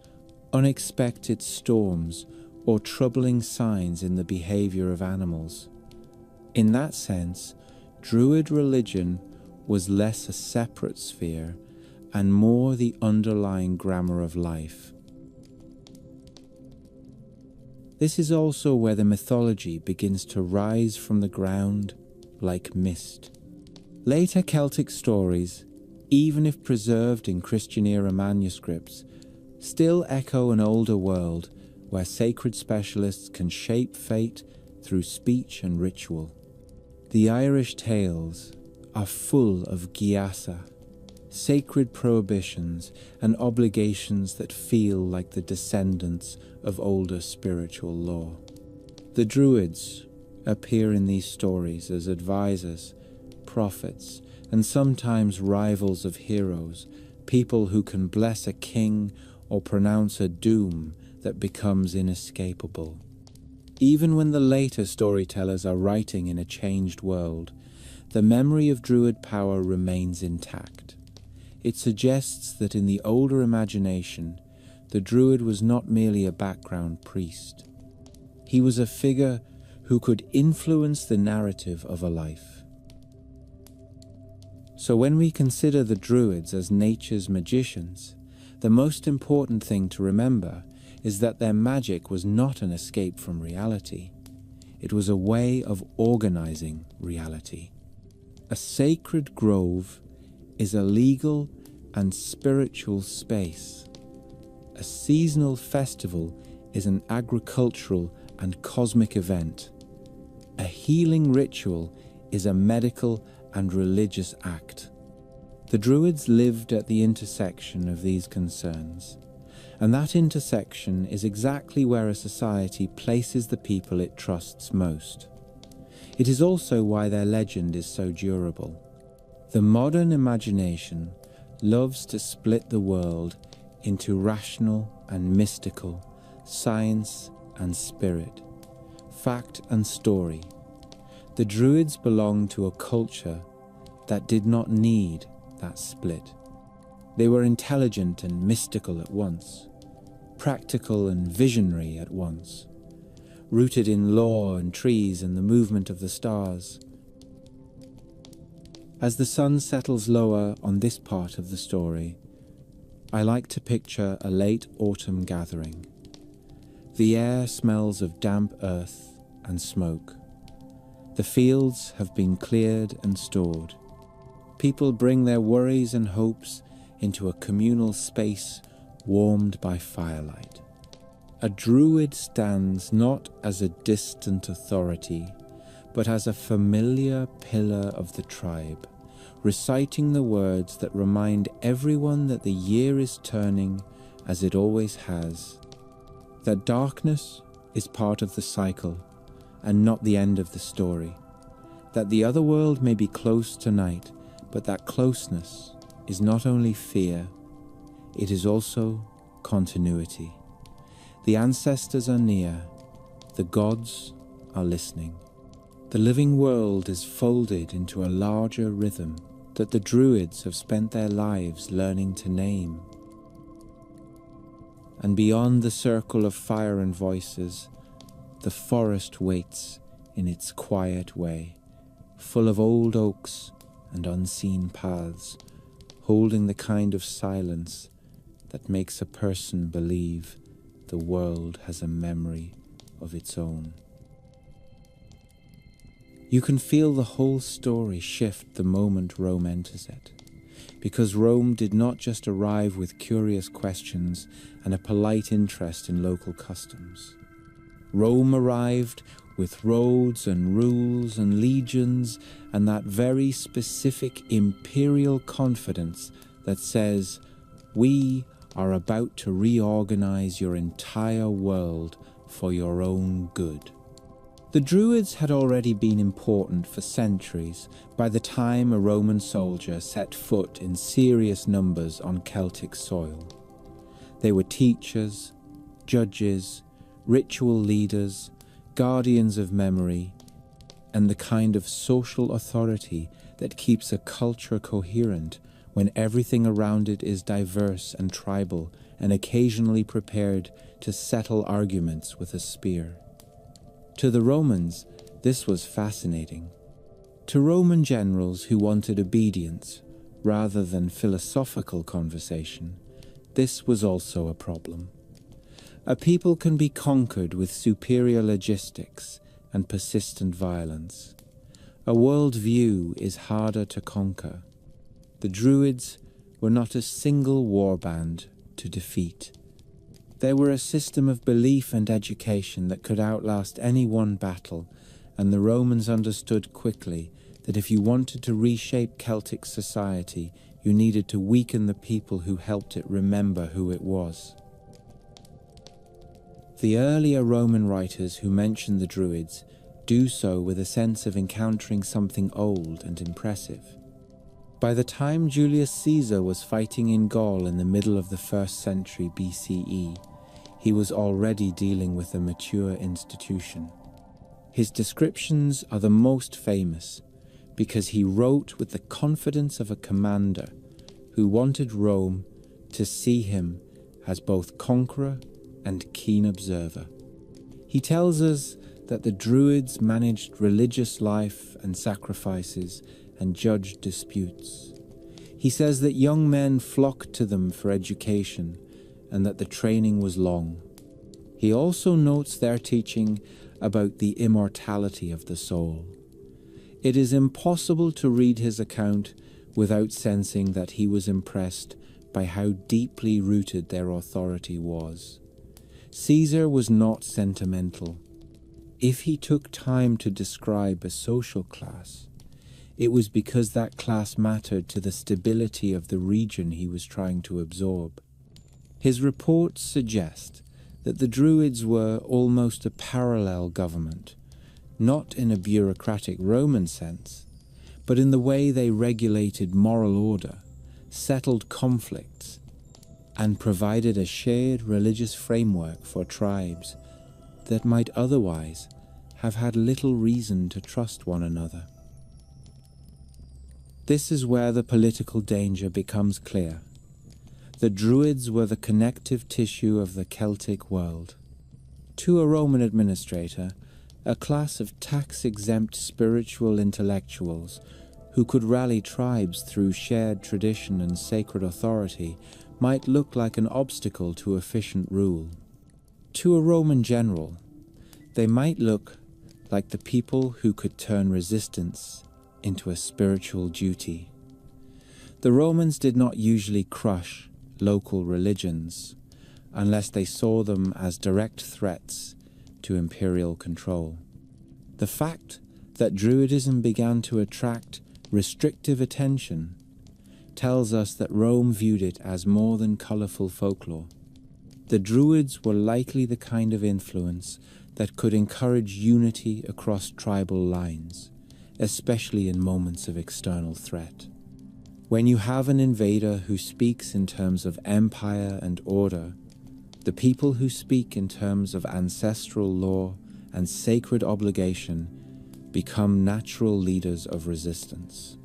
unexpected storms, or troubling signs in the behavior of animals. In that sense, Druid religion was less a separate sphere and more the underlying grammar of life. This is also where the mythology begins to rise from the ground like mist. Later Celtic stories, even if preserved in Christian-era manuscripts, still echo an older world where sacred specialists can shape fate through speech and ritual. The Irish tales are full of giasa, sacred prohibitions and obligations that feel like the descendants of older spiritual law. The Druids appear in these stories as advisors, prophets, and sometimes rivals of heroes, people who can bless a king or pronounce a doom that becomes inescapable. Even when the later storytellers are writing in a changed world, the memory of Druid power remains intact. It suggests that in the older imagination, the Druid was not merely a background priest. He was a figure who could influence the narrative of a life. So when we consider the Druids as nature's magicians, the most important thing to remember is that their magic was not an escape from reality. It was a way of organizing reality. A sacred grove is a legal and spiritual space. A seasonal festival is an agricultural and cosmic event. A healing ritual is a medical and religious act. The Druids lived at the intersection of these concerns, and that intersection is exactly where a society places the people it trusts most. It is also why their legend is so durable. The modern imagination loves to split the world into rational and mystical, science and spirit, fact and story. The Druids belonged to a culture that did not need that split. They were intelligent and mystical at once, practical and visionary at once, rooted in law and trees and the movement of the stars. As the sun settles lower on this part of the story, I like to picture a late autumn gathering. The air smells of damp earth and smoke. The fields have been cleared and stored. People bring their worries and hopes into a communal space warmed by firelight. A druid stands not as a distant authority, but as a familiar pillar of the tribe, reciting the words that remind everyone that the year is turning as it always has, that darkness is part of the cycle and not the end of the story, that the other world may be close tonight, but that closeness is not only fear, it is also continuity. The ancestors are near, the gods are listening. The living world is folded into a larger rhythm that the Druids have spent their lives learning to name. And beyond the circle of fire and voices, the forest waits in its quiet way, full of old oaks and unseen paths, holding the kind of silence that makes a person believe the world has a memory of its own. You can feel the whole story shift the moment Rome enters it, because Rome did not just arrive with curious questions and a polite interest in local customs. Rome arrived with roads and rules and legions and that very specific imperial confidence that says, "We are about to reorganize your entire world for your own good." The Druids had already been important for centuries by the time a Roman soldier set foot in serious numbers on Celtic soil. They were teachers, judges, ritual leaders, guardians of memory, and the kind of social authority that keeps a culture coherent when everything around it is diverse and tribal and occasionally prepared to settle arguments with a spear. To the Romans, this was fascinating. To Roman generals who wanted obedience rather than philosophical conversation, this was also a problem. A people can be conquered with superior logistics and persistent violence. A worldview is harder to conquer. The Druids were not a single warband to defeat. They were a system of belief and education that could outlast any one battle, and the Romans understood quickly that if you wanted to reshape Celtic society, you needed to weaken the people who helped it remember who it was. The earlier Roman writers who mention the Druids do so with a sense of encountering something old and impressive. By the time Julius Caesar was fighting in Gaul in the middle of the 1st century BCE, he was already dealing with a mature institution. His descriptions are the most famous because he wrote with the confidence of a commander who wanted Rome to see him as both conqueror and keen observer. He tells us that the Druids managed religious life and sacrifices and judged disputes. He says that young men flocked to them for education and that the training was long. He also notes their teaching about the immortality of the soul. It is impossible to read his account without sensing that he was impressed by how deeply rooted their authority was. Caesar was not sentimental. If he took time to describe a social class, it was because that class mattered to the stability of the region he was trying to absorb. His reports suggest that the Druids were almost a parallel government, not in a bureaucratic Roman sense, but in the way they regulated moral order, settled conflicts, and provided a shared religious framework for tribes that might otherwise have had little reason to trust one another. This is where the political danger becomes clear. The Druids were the connective tissue of the Celtic world. To a Roman administrator, a class of tax-exempt spiritual intellectuals who could rally tribes through shared tradition and sacred authority, might look like an obstacle to efficient rule. To a Roman general, they might look like the people who could turn resistance into a spiritual duty. The Romans did not usually crush local religions unless they saw them as direct threats to imperial control. The fact that Druidism began to attract restrictive attention tells us that Rome viewed it as more than colourful folklore. The Druids were likely the kind of influence that could encourage unity across tribal lines, especially in moments of external threat. When you have an invader who speaks in terms of empire and order, the people who speak in terms of ancestral law and sacred obligation become natural leaders of resistance.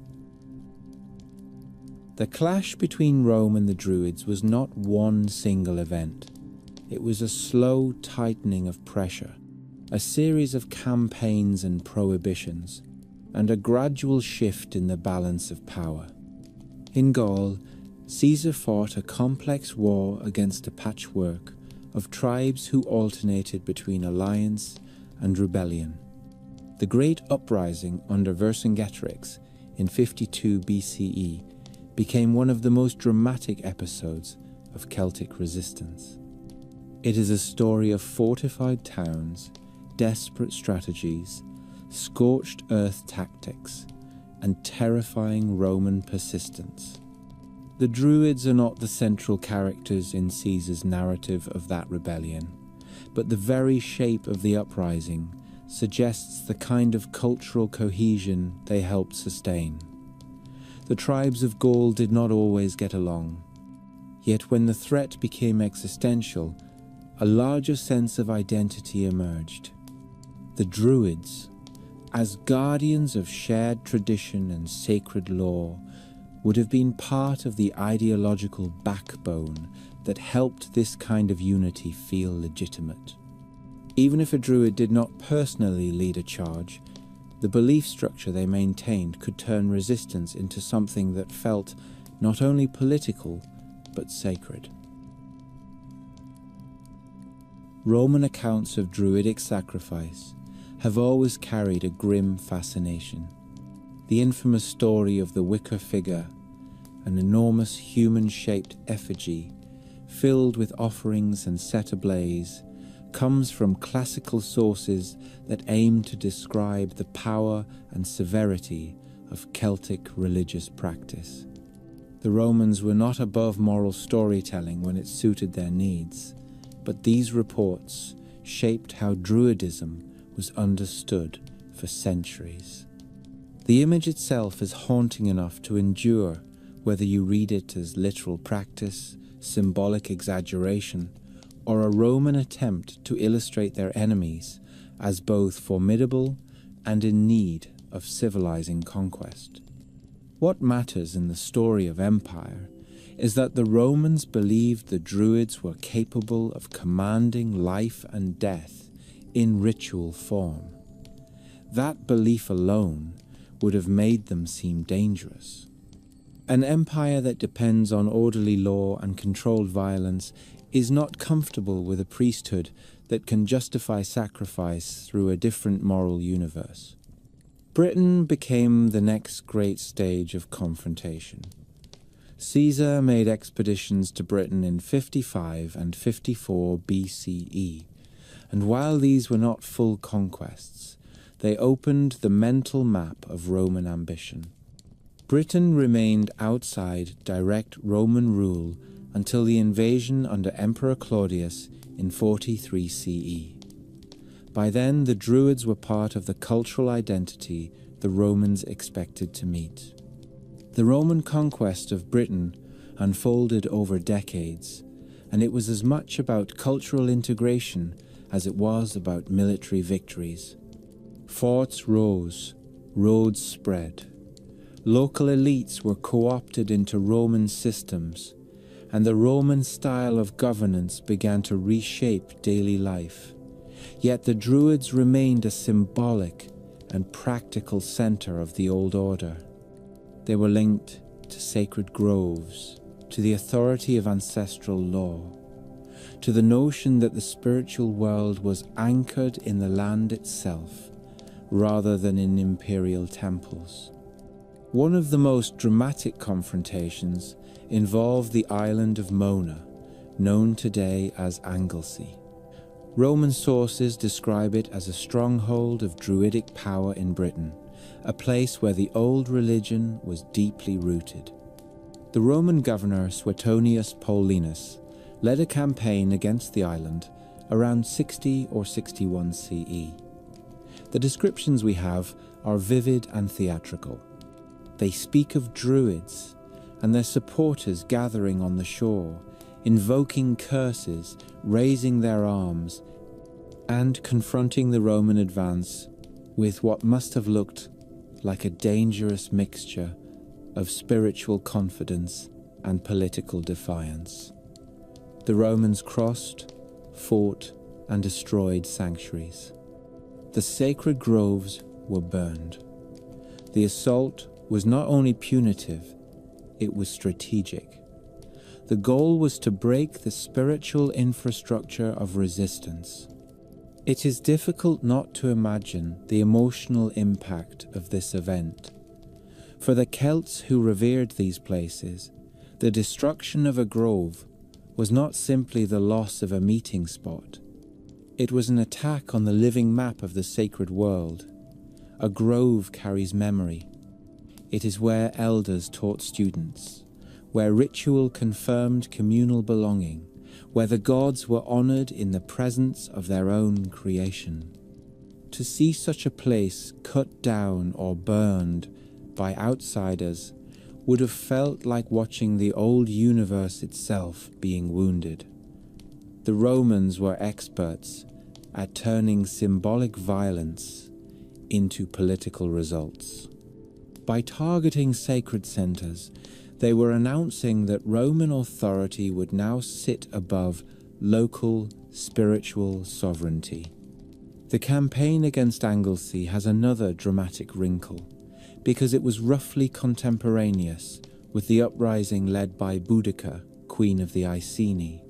The clash between Rome and the Druids was not one single event. It was a slow tightening of pressure, a series of campaigns and prohibitions, and a gradual shift in the balance of power. In Gaul, Caesar fought a complex war against a patchwork of tribes who alternated between alliance and rebellion. The Great Uprising under Vercingetorix in 52 BCE became one of the most dramatic episodes of Celtic resistance. It is a story of fortified towns, desperate strategies, scorched earth tactics, and terrifying Roman persistence. The Druids are not the central characters in Caesar's narrative of that rebellion, but the very shape of the uprising suggests the kind of cultural cohesion they helped sustain. The tribes of Gaul did not always get along, yet when the threat became existential, a larger sense of identity emerged. The Druids, as guardians of shared tradition and sacred law, would have been part of the ideological backbone that helped this kind of unity feel legitimate. Even if a Druid did not personally lead a charge, the belief structure they maintained could turn resistance into something that felt not only political, but sacred. Roman accounts of Druidic sacrifice have always carried a grim fascination. The infamous story of the wicker figure, an enormous human-shaped effigy filled with offerings and set ablaze, comes from classical sources that aim to describe the power and severity of Celtic religious practice. The Romans were not above moral storytelling when it suited their needs, but these reports shaped how Druidism was understood for centuries. The image itself is haunting enough to endure, whether you read it as literal practice, symbolic exaggeration, or a Roman attempt to illustrate their enemies as both formidable and in need of civilizing conquest. What matters in the story of empire is that the Romans believed the Druids were capable of commanding life and death in ritual form. That belief alone would have made them seem dangerous. An empire that depends on orderly law and controlled violence is not comfortable with a priesthood that can justify sacrifice through a different moral universe. Britain became the next great stage of confrontation. Caesar made expeditions to Britain in 55 and 54 BCE, and while these were not full conquests, they opened the mental map of Roman ambition. Britain remained outside direct Roman rule until the invasion under Emperor Claudius in 43 CE. By then, the Druids were part of the cultural identity the Romans expected to meet. The Roman conquest of Britain unfolded over decades, and it was as much about cultural integration as it was about military victories. Forts rose, roads spread. Local elites were co-opted into Roman systems, and the Roman style of governance began to reshape daily life. Yet the Druids remained a symbolic and practical center of the old order. They were linked to sacred groves, to the authority of ancestral law, to the notion that the spiritual world was anchored in the land itself, rather than in imperial temples. One of the most dramatic confrontations involved the island of Mona, known today as Anglesey. Roman sources describe it as a stronghold of Druidic power in Britain, a place where the old religion was deeply rooted. The Roman governor Suetonius Paulinus led a campaign against the island around 60 or 61 CE. The descriptions we have are vivid and theatrical. They speak of Druids and their supporters gathering on the shore, invoking curses, raising their arms, and confronting the Roman advance with what must have looked like a dangerous mixture of spiritual confidence and political defiance. The Romans crossed, fought, and destroyed sanctuaries. The sacred groves were burned. The assault was not only punitive, it was strategic. The goal was to break the spiritual infrastructure of resistance. It is difficult not to imagine the emotional impact of this event. For the Celts who revered these places, the destruction of a grove was not simply the loss of a meeting spot. It was an attack on the living map of the sacred world. A grove carries memory. It is where elders taught students, where ritual confirmed communal belonging, where the gods were honored in the presence of their own creation. To see such a place cut down or burned by outsiders would have felt like watching the old universe itself being wounded. The Romans were experts at turning symbolic violence into political results. By targeting sacred centers, they were announcing that Roman authority would now sit above local spiritual sovereignty. The campaign against Anglesey has another dramatic wrinkle, because it was roughly contemporaneous with the uprising led by Boudica, queen of the Iceni.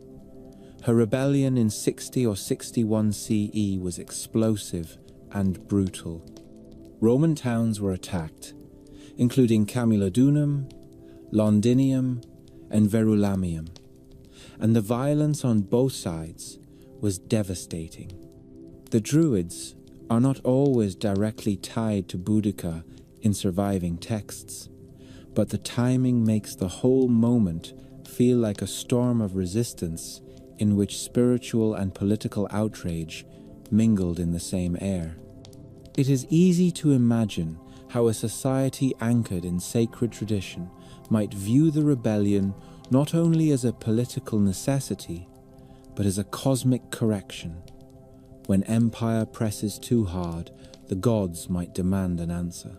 Her rebellion in 60 or 61 CE was explosive and brutal. Roman towns were attacked, including Camulodunum, Londinium, and Verulamium, and the violence on both sides was devastating. The Druids are not always directly tied to Boudica in surviving texts, but the timing makes the whole moment feel like a storm of resistance in which spiritual and political outrage mingled in the same air. It is easy to imagine how a society anchored in sacred tradition might view the rebellion not only as a political necessity, but as a cosmic correction. When empire presses too hard, the gods might demand an answer.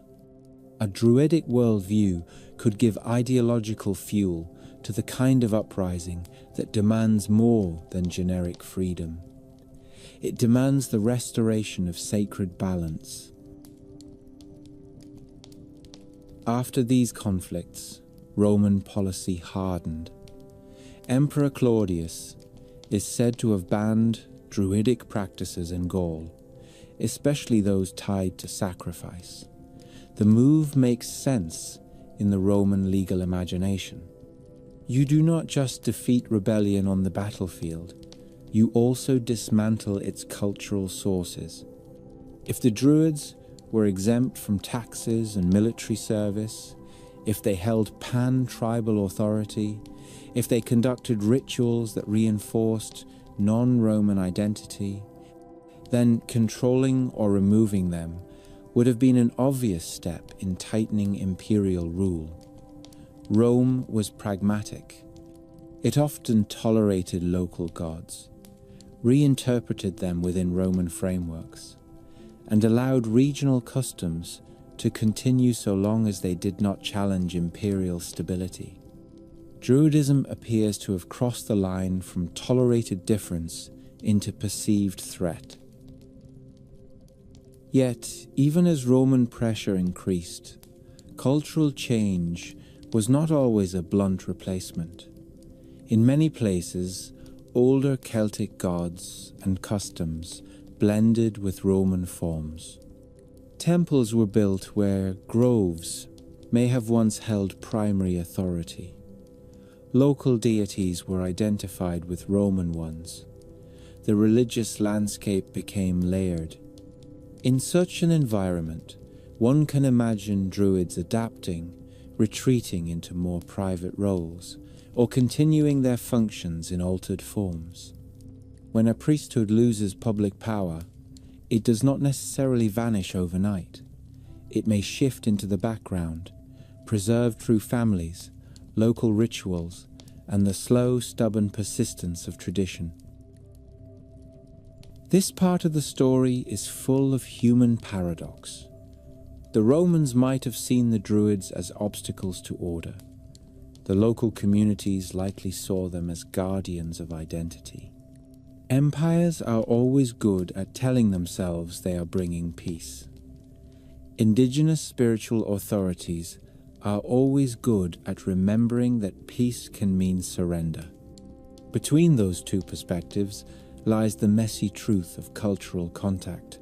A Druidic worldview could give ideological fuel to the kind of uprising that demands more than generic freedom. It demands the restoration of sacred balance. After these conflicts, Roman policy hardened. Emperor Claudius is said to have banned Druidic practices in Gaul, especially those tied to sacrifice. The move makes sense in the Roman legal imagination. You do not just defeat rebellion on the battlefield, you also dismantle its cultural sources. If the Druids were exempt from taxes and military service, if they held pan-tribal authority, if they conducted rituals that reinforced non-Roman identity, then controlling or removing them would have been an obvious step in tightening imperial rule. Rome was pragmatic. It often tolerated local gods, reinterpreted them within Roman frameworks, and allowed regional customs to continue so long as they did not challenge imperial stability. Druidism appears to have crossed the line from tolerated difference into perceived threat. Yet, even as Roman pressure increased, cultural change was not always a blunt replacement. In many places, older Celtic gods and customs blended with Roman forms. Temples were built where groves may have once held primary authority. Local deities were identified with Roman ones. The religious landscape became layered. In such an environment, one can imagine Druids adapting, retreating into more private roles, or continuing their functions in altered forms. When a priesthood loses public power, it does not necessarily vanish overnight. It may shift into the background, preserved through families, local rituals, and the slow, stubborn persistence of tradition. This part of the story is full of human paradox. The Romans might have seen the Druids as obstacles to order. The local communities likely saw them as guardians of identity. Empires are always good at telling themselves they are bringing peace. Indigenous spiritual authorities are always good at remembering that peace can mean surrender. Between those two perspectives lies the messy truth of cultural contact.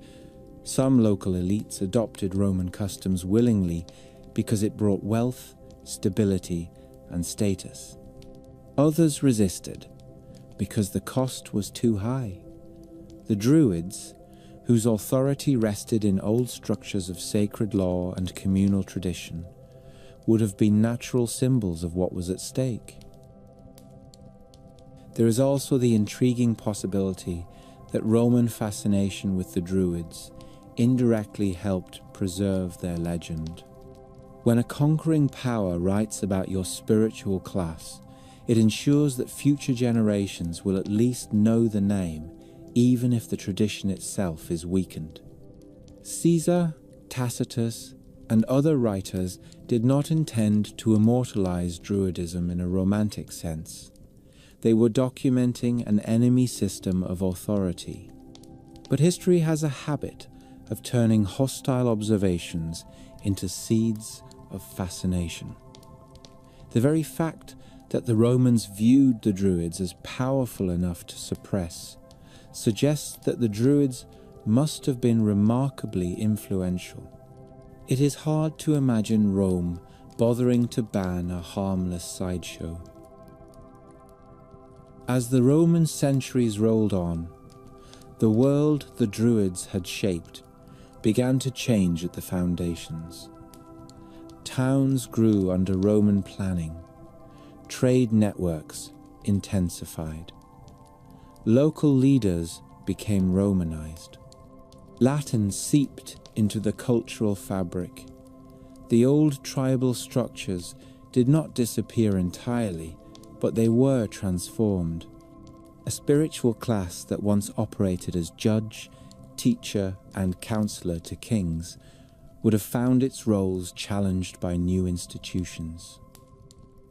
Some local elites adopted Roman customs willingly because it brought wealth, stability, and status. Others resisted because the cost was too high. The Druids, whose authority rested in old structures of sacred law and communal tradition, would have been natural symbols of what was at stake. There is also the intriguing possibility that Roman fascination with the Druids indirectly helped preserve their legend. When a conquering power writes about your spiritual class, it ensures that future generations will at least know the name, even if the tradition itself is weakened. Caesar, Tacitus, and other writers did not intend to immortalize Druidism in a romantic sense. They were documenting an enemy system of authority. But history has a habit of turning hostile observations into seeds of fascination. The very fact that the Romans viewed the Druids as powerful enough to suppress suggests that the Druids must have been remarkably influential. It is hard to imagine Rome bothering to ban a harmless sideshow. As the Roman centuries rolled on, the world the Druids had shaped began to change at the foundations. Towns grew under Roman planning. Trade networks intensified. Local leaders became Romanized. Latin seeped into the cultural fabric. The old tribal structures did not disappear entirely, but they were transformed. A spiritual class that once operated as judge, teacher, and counselor to kings would have found its roles challenged by new institutions.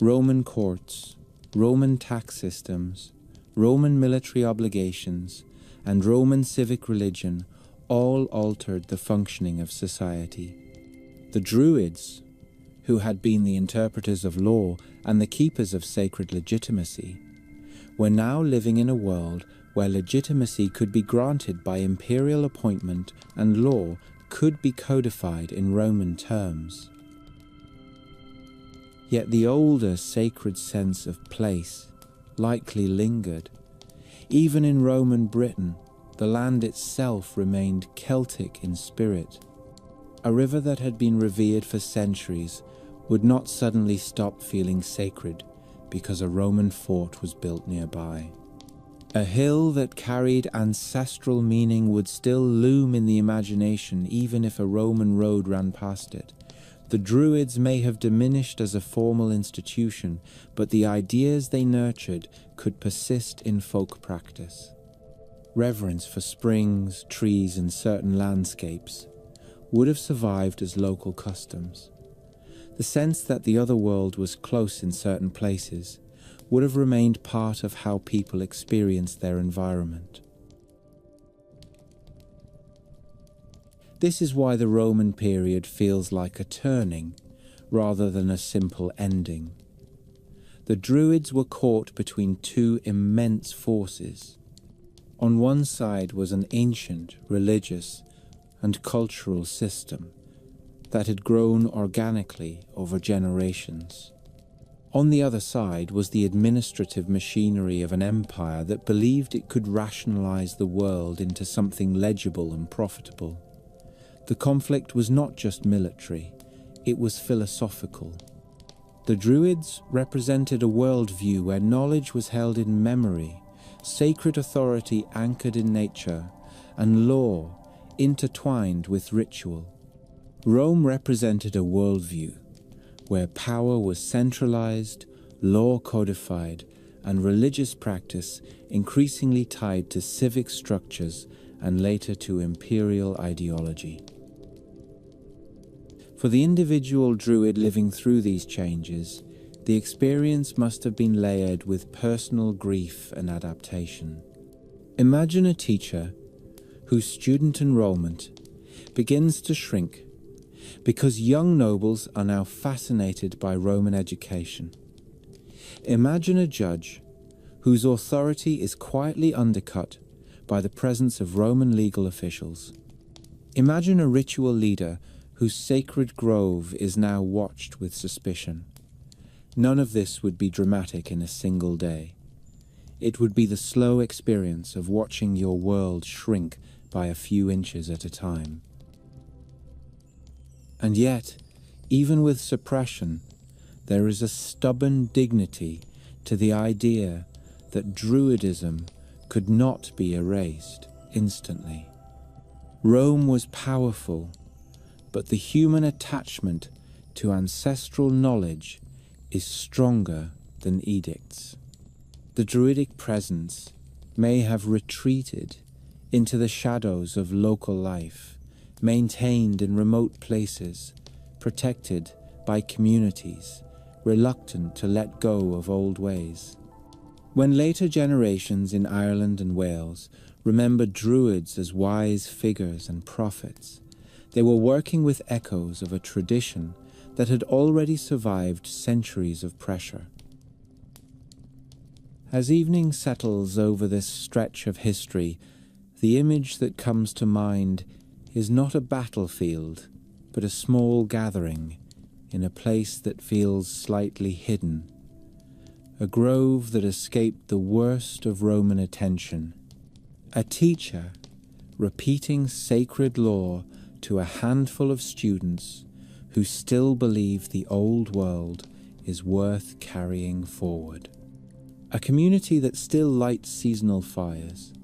Roman courts, Roman tax systems, Roman military obligations, and Roman civic religion all altered the functioning of society. The Druids, who had been the interpreters of law and the keepers of sacred legitimacy, were now living in a world where legitimacy could be granted by imperial appointment and law could be codified in Roman terms. Yet the older sacred sense of place likely lingered. Even in Roman Britain, the land itself remained Celtic in spirit. A river that had been revered for centuries would not suddenly stop feeling sacred because a Roman fort was built nearby. A hill that carried ancestral meaning would still loom in the imagination even if a Roman road ran past it. The Druids may have diminished as a formal institution, but the ideas they nurtured could persist in folk practice. Reverence for springs, trees, and certain landscapes would have survived as local customs. The sense that the other world was close in certain places would have remained part of how people experienced their environment. This is why the Roman period feels like a turning, rather than a simple ending. The Druids were caught between two immense forces. On one side was an ancient religious and cultural system that had grown organically over generations. On the other side was the administrative machinery of an empire that believed it could rationalize the world into something legible and profitable. The conflict was not just military, it was philosophical. The Druids represented a worldview where knowledge was held in memory, sacred authority anchored in nature, and law intertwined with ritual. Rome represented a worldview where power was centralized, law codified, and religious practice increasingly tied to civic structures and later to imperial ideology. For the individual Druid living through these changes, the experience must have been layered with personal grief and adaptation. Imagine a teacher whose student enrollment begins to shrink because young nobles are now fascinated by Roman education. Imagine a judge whose authority is quietly undercut by the presence of Roman legal officials. Imagine a ritual leader whose sacred grove is now watched with suspicion. None of this would be dramatic in a single day. It would be the slow experience of watching your world shrink by a few inches at a time. And yet, even with suppression, there is a stubborn dignity to the idea that Druidism could not be erased instantly. Rome was powerful, but the human attachment to ancestral knowledge is stronger than edicts. The Druidic presence may have retreated into the shadows of local life, maintained in remote places, protected by communities, reluctant to let go of old ways. When later generations in Ireland and Wales remembered Druids as wise figures and prophets, they were working with echoes of a tradition that had already survived centuries of pressure. As evening settles over this stretch of history, the image that comes to mind is not a battlefield, but a small gathering in a place that feels slightly hidden, a grove that escaped the worst of Roman attention, a teacher repeating sacred lore to a handful of students who still believe the old world is worth carrying forward. A community that still lights seasonal fires,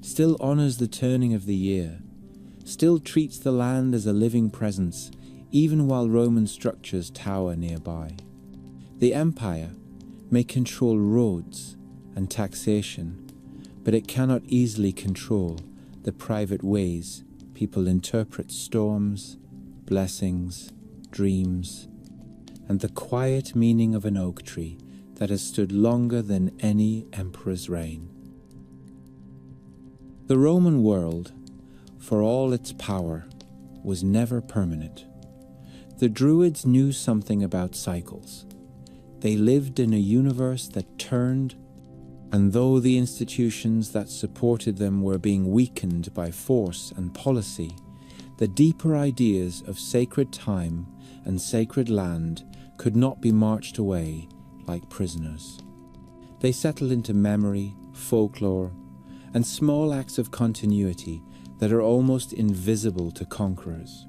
still honors the turning of the year, still treats the land as a living presence, even while Roman structures tower nearby. The empire may control roads and taxation, but it cannot easily control the private ways people interpret storms, blessings, dreams, and the quiet meaning of an oak tree that has stood longer than any emperor's reign. The Roman world, for all its power, was never permanent. The Druids knew something about cycles. They lived in a universe that turned, and though the institutions that supported them were being weakened by force and policy, the deeper ideas of sacred time and sacred land could not be marched away like prisoners. They settled into memory, folklore, and small acts of continuity that are almost invisible to conquerors.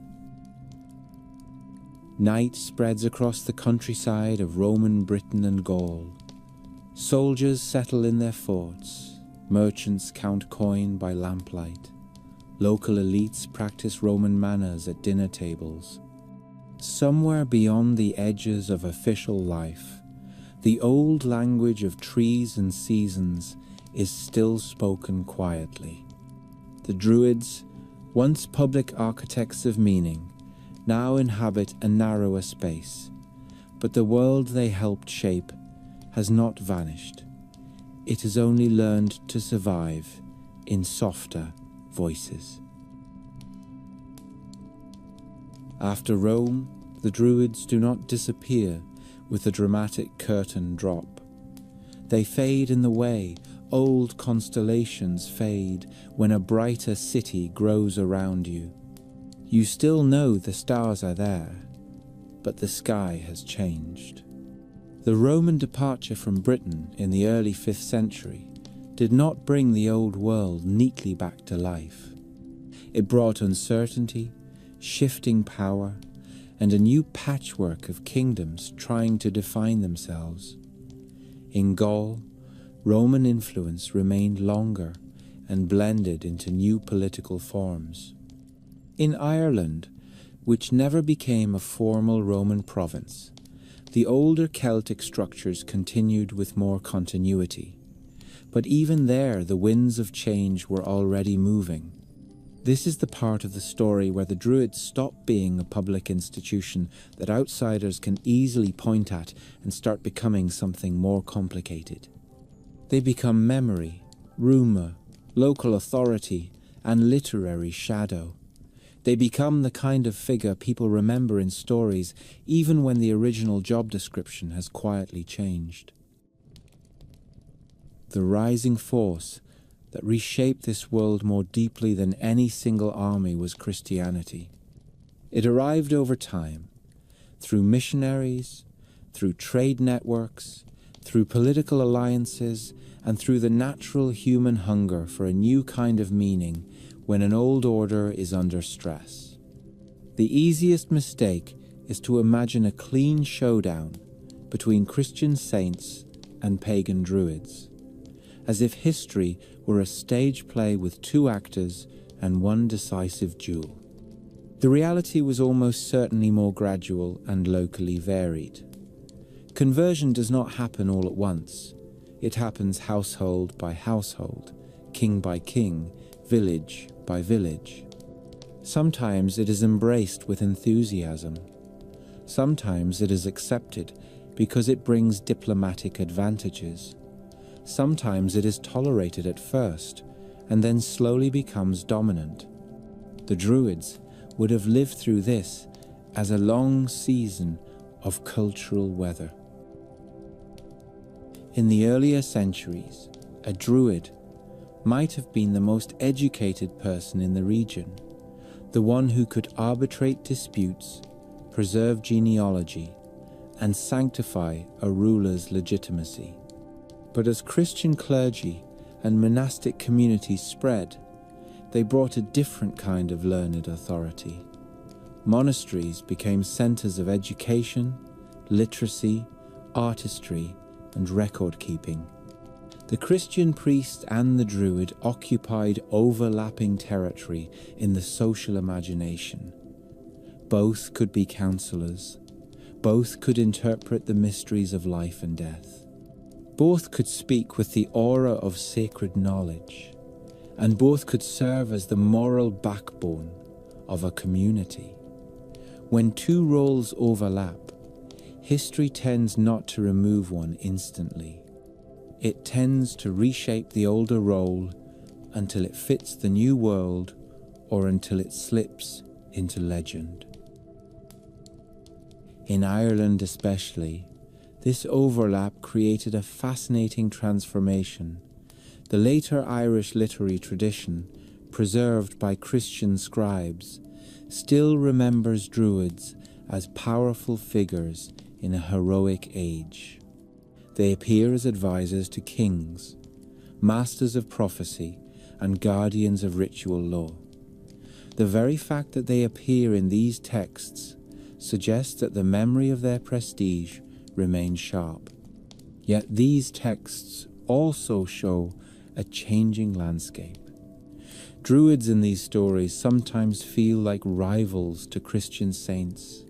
Night spreads across the countryside of Roman Britain and Gaul. Soldiers settle in their forts, merchants count coin by lamplight, local elites practice Roman manners at dinner tables. Somewhere beyond the edges of official life, the old language of trees and seasons is still spoken quietly. The Druids, once public architects of meaning, now inhabit a narrower space, but the world they helped shape has not vanished. It has only learned to survive in softer voices. After Rome, the Druids do not disappear with the dramatic curtain drop. They fade in the way old constellations fade when a brighter city grows around you. You still know the stars are there, but the sky has changed. The Roman departure from Britain in the early 5th century did not bring the old world neatly back to life. It brought uncertainty, shifting power, and a new patchwork of kingdoms trying to define themselves. In Gaul, Roman influence remained longer and blended into new political forms. In Ireland, which never became a formal Roman province, the older Celtic structures continued with more continuity. But even there, the winds of change were already moving. This is the part of the story where the Druids stop being a public institution that outsiders can easily point at and start becoming something more complicated. They become memory, rumour, local authority, and literary shadow. They become the kind of figure people remember in stories even when the original job description has quietly changed. The rising force that reshaped this world more deeply than any single army was Christianity. It arrived over time, through missionaries, through trade networks, through political alliances, and through the natural human hunger for a new kind of meaning when an old order is under stress. The easiest mistake is to imagine a clean showdown between Christian saints and pagan Druids, as if history were a stage play with 2 actors and 1 decisive duel. The reality was almost certainly more gradual and locally varied. Conversion does not happen all at once. It happens household by household, king by king, village by village. Sometimes it is embraced with enthusiasm. Sometimes it is accepted because it brings diplomatic advantages. Sometimes it is tolerated at first, and then slowly becomes dominant. The Druids would have lived through this as a long season of cultural weather. In the earlier centuries, a Druid might have been the most educated person in the region, the one who could arbitrate disputes, preserve genealogy, and sanctify a ruler's legitimacy. But as Christian clergy and monastic communities spread, they brought a different kind of learned authority. Monasteries became centers of education, literacy, artistry, and record-keeping. The Christian priest and the Druid occupied overlapping territory in the social imagination. Both could be counselors. Both could interpret the mysteries of life and death. Both could speak with the aura of sacred knowledge, and both could serve as the moral backbone of a community. When 2 roles overlap, history tends not to remove one instantly. It tends to reshape the older role until it fits the new world or until it slips into legend. In Ireland especially, this overlap created a fascinating transformation. The later Irish literary tradition, preserved by Christian scribes, still remembers Druids as powerful figures in a heroic age. They appear as advisors to kings, masters of prophecy, and guardians of ritual law. The very fact that they appear in these texts suggests that the memory of their prestige remains sharp. Yet these texts also show a changing landscape. Druids in these stories sometimes feel like rivals to Christian saints,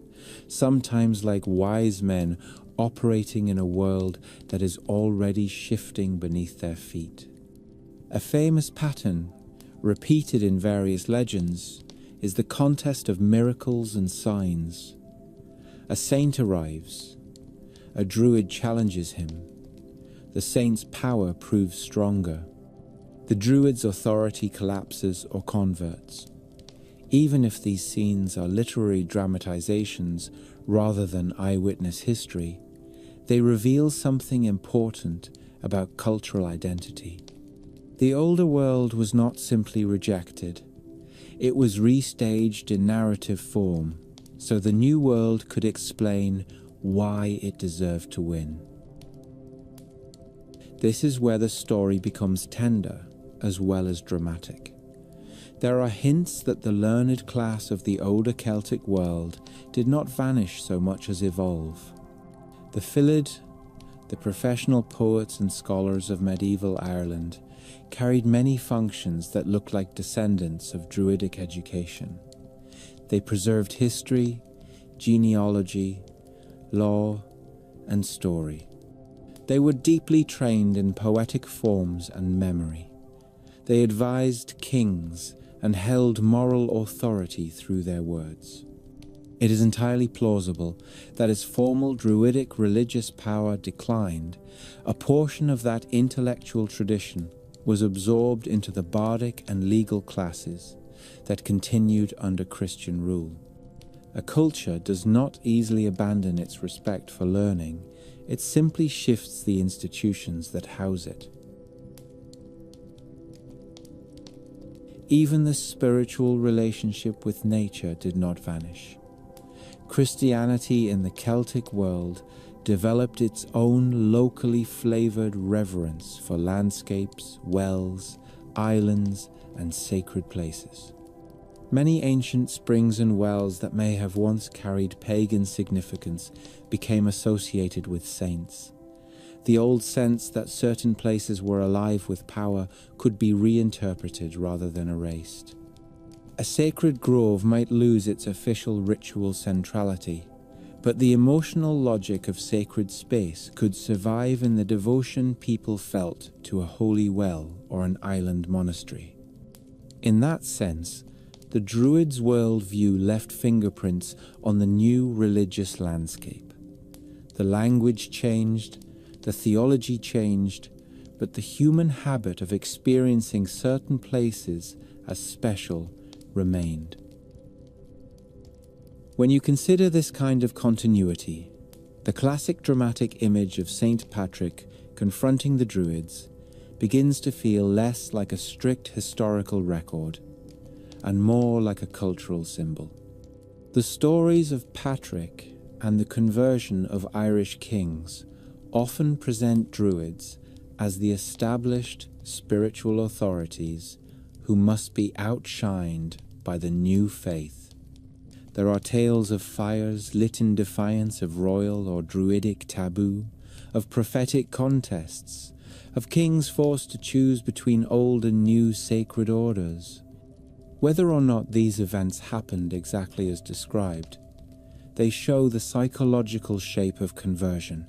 sometimes like wise men operating in a world that is already shifting beneath their feet. A famous pattern, repeated in various legends, is the contest of miracles and signs. A saint arrives. A Druid challenges him. The saint's power proves stronger. The Druid's authority collapses or converts. Even if these scenes are literary dramatizations rather than eyewitness history, they reveal something important about cultural identity. The older world was not simply rejected. It was restaged in narrative form, so the new world could explain why it deserved to win. This is where the story becomes tender as well as dramatic. There are hints that the learned class of the older Celtic world did not vanish so much as evolve. The Fillid, the professional poets and scholars of medieval Ireland, carried many functions that looked like descendants of Druidic education. They preserved history, genealogy, law, and story. They were deeply trained in poetic forms and memory. They advised kings and held moral authority through their words. It is entirely plausible that as formal Druidic religious power declined, a portion of that intellectual tradition was absorbed into the bardic and legal classes that continued under Christian rule. A culture does not easily abandon its respect for learning, it simply shifts the institutions that house it. Even the spiritual relationship with nature did not vanish. Christianity in the Celtic world developed its own locally flavored reverence for landscapes, wells, islands, and sacred places. Many ancient springs and wells that may have once carried pagan significance became associated with saints. The old sense that certain places were alive with power could be reinterpreted rather than erased. A sacred grove might lose its official ritual centrality, but the emotional logic of sacred space could survive in the devotion people felt to a holy well or an island monastery. In that sense, the Druids' worldview left fingerprints on the new religious landscape. The language changed, the theology changed, but the human habit of experiencing certain places as special remained. When you consider this kind of continuity, the classic dramatic image of Saint Patrick confronting the Druids begins to feel less like a strict historical record and more like a cultural symbol. The stories of Patrick and the conversion of Irish kings often present Druids as the established spiritual authorities who must be outshined by the new faith. There are tales of fires lit in defiance of royal or druidic taboo, of prophetic contests, of kings forced to choose between old and new sacred orders. Whether or not these events happened exactly as described, they show the psychological shape of conversion.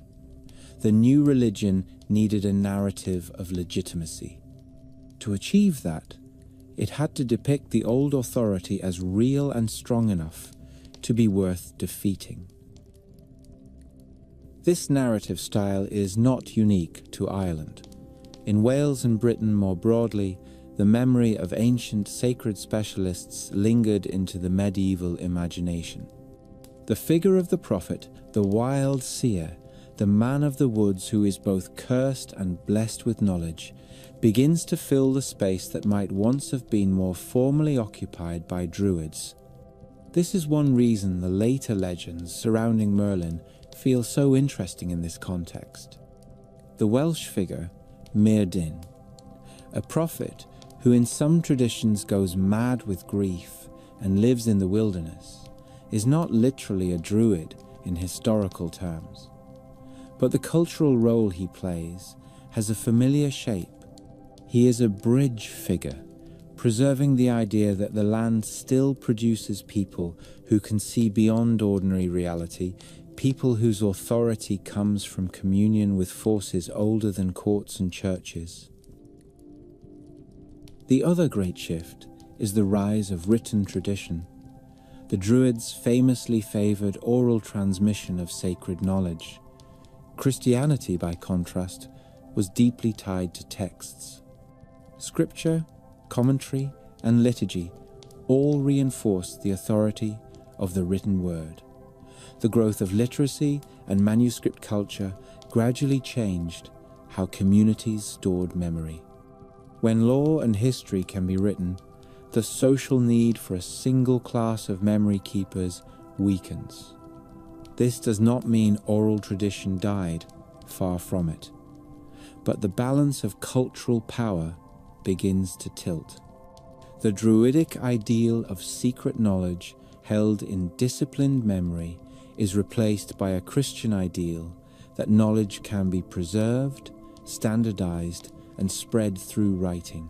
The new religion needed a narrative of legitimacy. To achieve that, it had to depict the old authority as real and strong enough to be worth defeating. This narrative style is not unique to Ireland. In Wales and Britain more broadly, the memory of ancient sacred specialists lingered into the medieval imagination. The figure of the prophet, the wild seer, the man of the woods who is both cursed and blessed with knowledge, begins to fill the space that might once have been more formally occupied by Druids. This is one reason the later legends surrounding Merlin feel so interesting in this context. The Welsh figure, Myrddin, a prophet who in some traditions goes mad with grief and lives in the wilderness, is not literally a druid in historical terms. But the cultural role he plays has a familiar shape. He is a bridge figure, preserving the idea that the land still produces people who can see beyond ordinary reality, people whose authority comes from communion with forces older than courts and churches. The other great shift is the rise of written tradition. The Druids famously favoured oral transmission of sacred knowledge. Christianity, by contrast, was deeply tied to texts. Scripture, commentary, and liturgy all reinforced the authority of the written word. The growth of literacy and manuscript culture gradually changed how communities stored memory. When law and history can be written, the social need for a single class of memory keepers weakens. This does not mean oral tradition died, far from it, but the balance of cultural power begins to tilt. The Druidic ideal of secret knowledge held in disciplined memory is replaced by a Christian ideal that knowledge can be preserved, standardized, and spread through writing.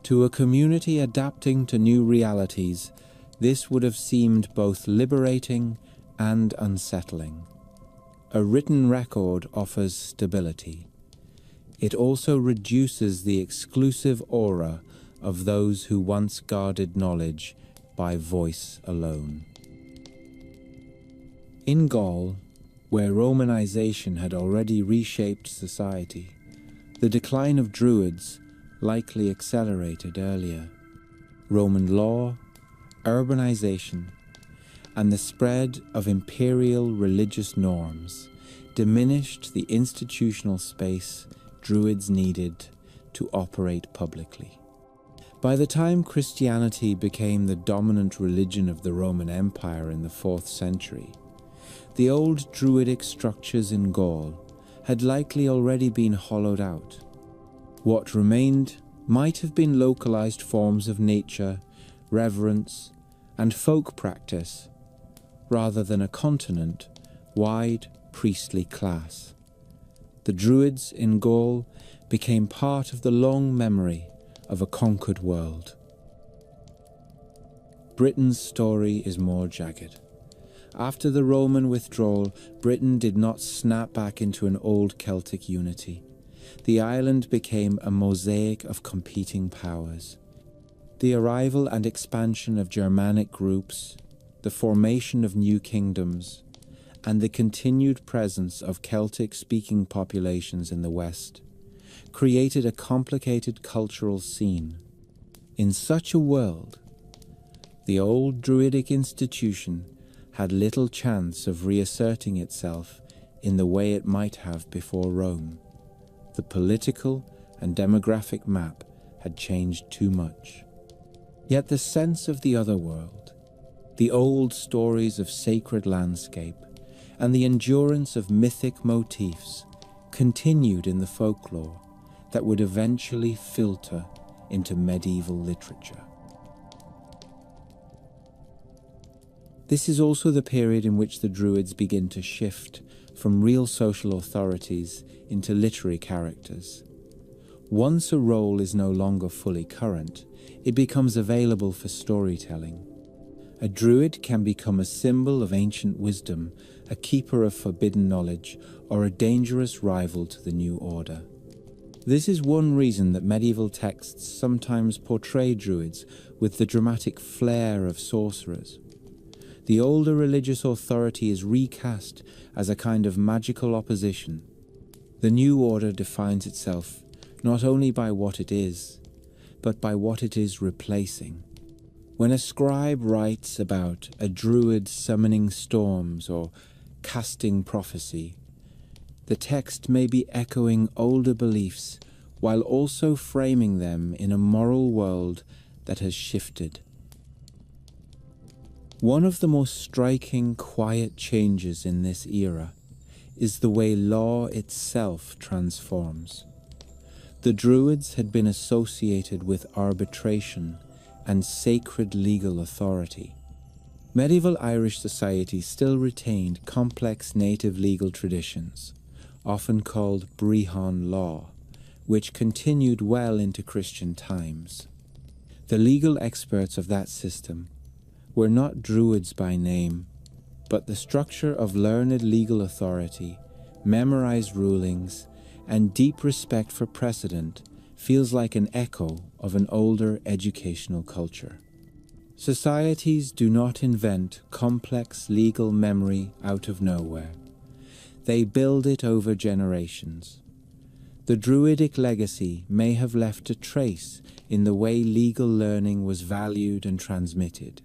To a community adapting to new realities, this would have seemed both liberating and unsettling. A written record offers stability. It also reduces the exclusive aura of those who once guarded knowledge by voice alone. In Gaul, where Romanization had already reshaped society, the decline of Druids likely accelerated earlier. Roman law, urbanization, and the spread of imperial religious norms diminished the institutional space Druids needed to operate publicly. By the time Christianity became the dominant religion of the Roman Empire in the 4th century, the old Druidic structures in Gaul had likely already been hollowed out. What remained might have been localized forms of nature, reverence, and folk practice, rather than a continent-wide priestly class. The Druids in Gaul became part of the long memory of a conquered world. Britain's story is more jagged. After the Roman withdrawal, Britain did not snap back into an old Celtic unity. The island became a mosaic of competing powers. The arrival and expansion of Germanic groups, the formation of new kingdoms, and the continued presence of Celtic-speaking populations in the West created a complicated cultural scene. In such a world, the old Druidic institution had little chance of reasserting itself in the way it might have before Rome. The political and demographic map had changed too much. Yet the sense of the other world, the old stories of sacred landscape, and the endurance of mythic motifs continued in the folklore that would eventually filter into medieval literature. This is also the period in which the Druids begin to shift from real social authorities into literary characters. Once a role is no longer fully current, it becomes available for storytelling. A Druid can become a symbol of ancient wisdom, a keeper of forbidden knowledge, or a dangerous rival to the new order. This is one reason that medieval texts sometimes portray Druids with the dramatic flair of sorcerers. The older religious authority is recast as a kind of magical opposition. The new order defines itself not only by what it is, but by what it is replacing. When a scribe writes about a druid summoning storms or casting prophecy, the text may be echoing older beliefs while also framing them in a moral world that has shifted. One of the most striking, quiet changes in this era is the way law itself transforms. The Druids had been associated with arbitration and sacred legal authority. Medieval Irish society still retained complex native legal traditions, often called Brehon law, which continued well into Christian times. The legal experts of that system were not Druids by name, but the structure of learned legal authority, memorized rulings, and deep respect for precedent feels like an echo of an older educational culture. Societies do not invent complex legal memory out of nowhere. They build it over generations. The Druidic legacy may have left a trace in the way legal learning was valued and transmitted.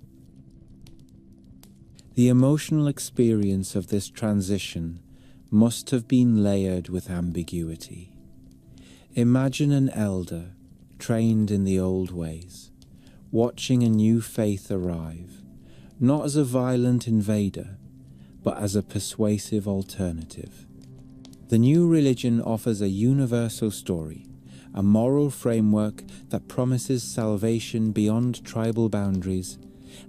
The emotional experience of this transition must have been layered with ambiguity. Imagine an elder, trained in the old ways, watching a new faith arrive, not as a violent invader, but as a persuasive alternative. The new religion offers a universal story, a moral framework that promises salvation beyond tribal boundaries,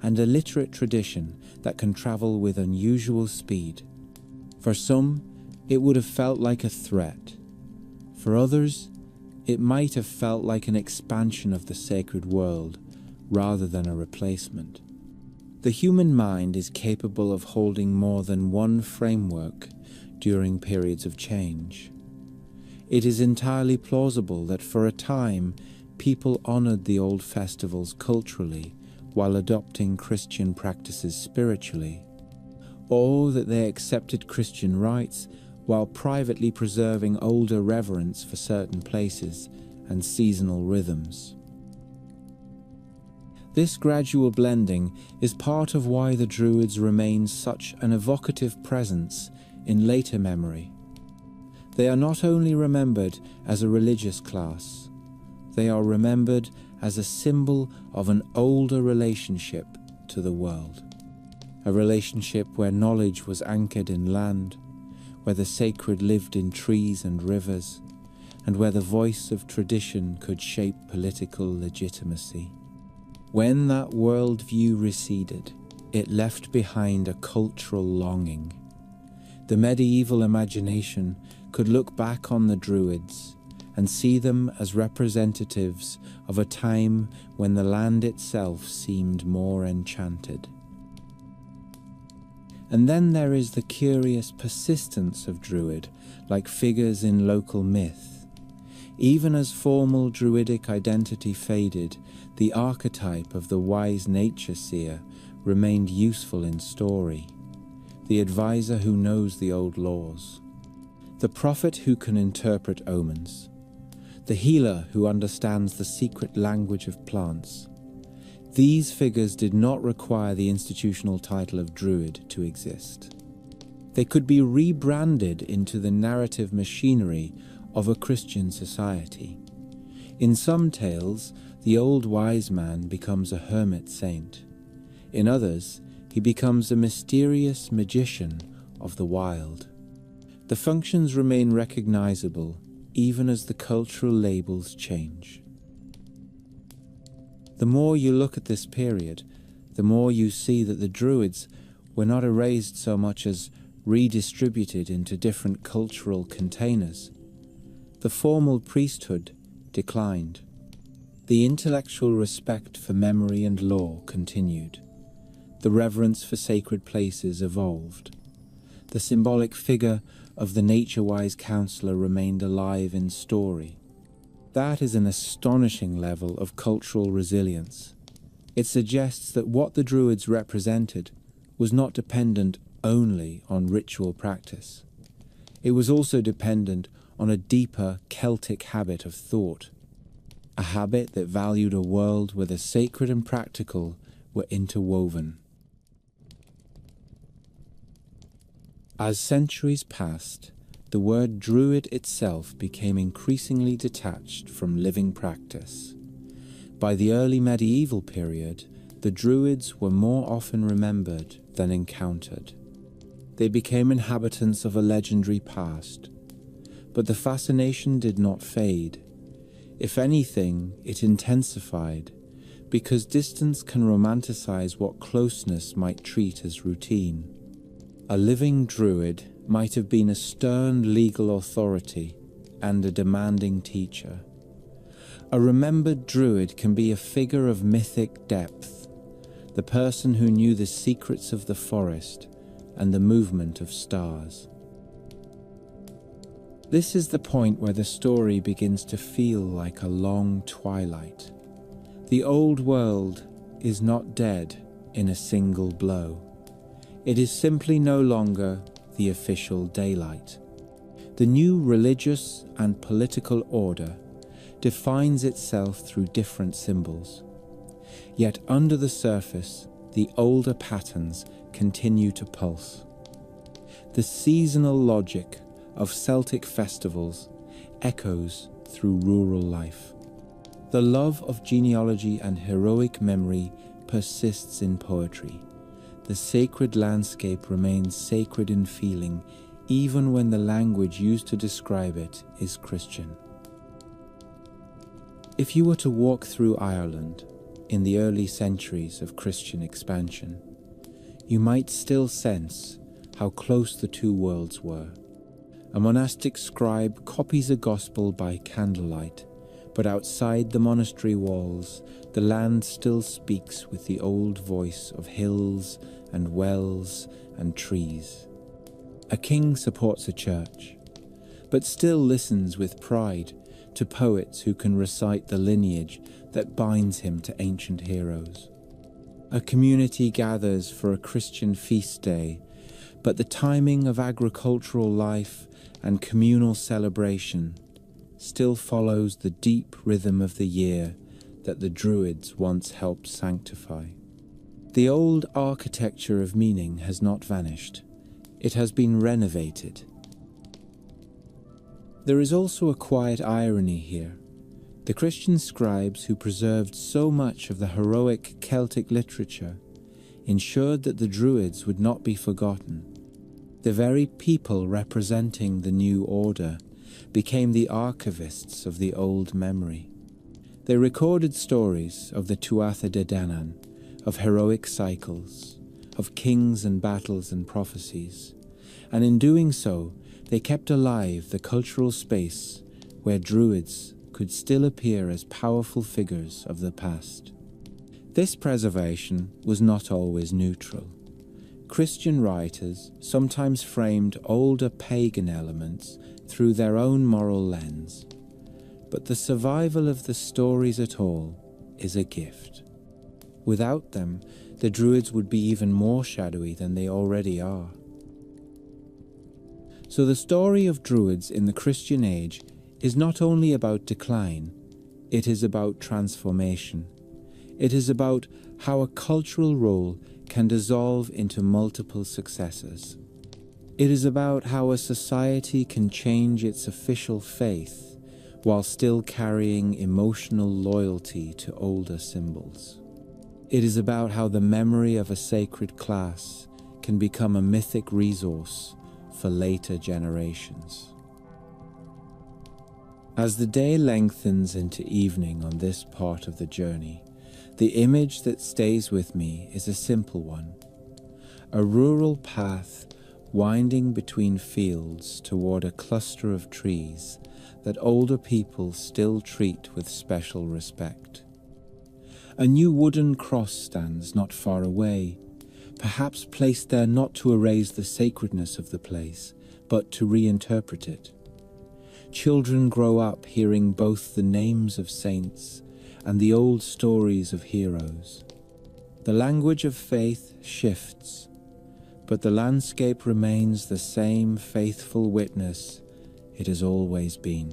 and a literate tradition that can travel with unusual speed. For some, it would have felt like a threat. For others, it might have felt like an expansion of the sacred world rather than a replacement. The human mind is capable of holding more than one framework during periods of change. It is entirely plausible that for a time people honored the old festivals culturally while adopting Christian practices spiritually, or that they accepted Christian rites while privately preserving older reverence for certain places and seasonal rhythms. This gradual blending is part of why the Druids remain such an evocative presence in later memory. They are not only remembered as a religious class, they are remembered as a symbol of an older relationship to the world. A relationship where knowledge was anchored in land, where the sacred lived in trees and rivers, and where the voice of tradition could shape political legitimacy. When that worldview receded, it left behind a cultural longing. The medieval imagination could look back on the Druids and see them as representatives of a time when the land itself seemed more enchanted. And then there is the curious persistence of Druid, like figures in local myth. Even as formal Druidic identity faded, the archetype of the wise nature seer remained useful in story. The advisor who knows the old laws, the prophet who can interpret omens, the healer who understands the secret language of plants. These figures did not require the institutional title of Druid to exist. They could be rebranded into the narrative machinery of a Christian society. In some tales, the old wise man becomes a hermit saint. In others, he becomes a mysterious magician of the wild. The functions remain recognizable even as the cultural labels change. The more you look at this period, the more you see that the Druids were not erased so much as redistributed into different cultural containers. The formal priesthood declined. The intellectual respect for memory and law continued. The reverence for sacred places evolved. The symbolic figure of the nature-wise counselor remained alive in story. That is an astonishing level of cultural resilience. It suggests that what the Druids represented was not dependent only on ritual practice. It was also dependent on a deeper Celtic habit of thought, a habit that valued a world where the sacred and practical were interwoven. As centuries passed, the word Druid itself became increasingly detached from living practice. By the early medieval period, the Druids were more often remembered than encountered. They became inhabitants of a legendary past, but the fascination did not fade. If anything, it intensified, because distance can romanticize what closeness might treat as routine. A living Druid might have been a stern legal authority and a demanding teacher. A remembered Druid can be a figure of mythic depth, the person who knew the secrets of the forest and the movement of stars. This is the point where the story begins to feel like a long twilight. The old world is not dead in a single blow. It is simply no longer the official daylight. The new religious and political order defines itself through different symbols. Yet under the surface, the older patterns continue to pulse. The seasonal logic of Celtic festivals echoes through rural life. The love of genealogy and heroic memory persists in poetry. The sacred landscape remains sacred in feeling, even when the language used to describe it is Christian. If you were to walk through Ireland in the early centuries of Christian expansion, you might still sense how close the two worlds were. A monastic scribe copies a gospel by candlelight, but outside the monastery walls, the land still speaks with the old voice of hills and wells and trees. A king supports a church, but still listens with pride to poets who can recite the lineage that binds him to ancient heroes. A community gathers for a Christian feast day, but the timing of agricultural life and communal celebration still follows the deep rhythm of the year that the Druids once helped sanctify. The old architecture of meaning has not vanished. It has been renovated. There is also a quiet irony here. The Christian scribes who preserved so much of the heroic Celtic literature ensured that the Druids would not be forgotten. The very people representing the new order became the archivists of the old memory. They recorded stories of the Tuatha De Danann, of heroic cycles, of kings and battles and prophecies, and in doing so, they kept alive the cultural space where Druids could still appear as powerful figures of the past. This preservation was not always neutral. Christian writers sometimes framed older pagan elements through their own moral lens, but the survival of the stories at all is a gift. Without them, the Druids would be even more shadowy than they already are. So the story of Druids in the Christian age is not only about decline, it is about transformation. It is about how a cultural role can dissolve into multiple successors. It is about how a society can change its official faith while still carrying emotional loyalty to older symbols. It is about how the memory of a sacred class can become a mythic resource for later generations. As the day lengthens into evening on this part of the journey, the image that stays with me is a simple one. A rural path winding between fields toward a cluster of trees that older people still treat with special respect. A new wooden cross stands not far away, perhaps placed there not to erase the sacredness of the place, but to reinterpret it. Children grow up hearing both the names of saints and the old stories of heroes. The language of faith shifts, but the landscape remains the same faithful witness it has always been.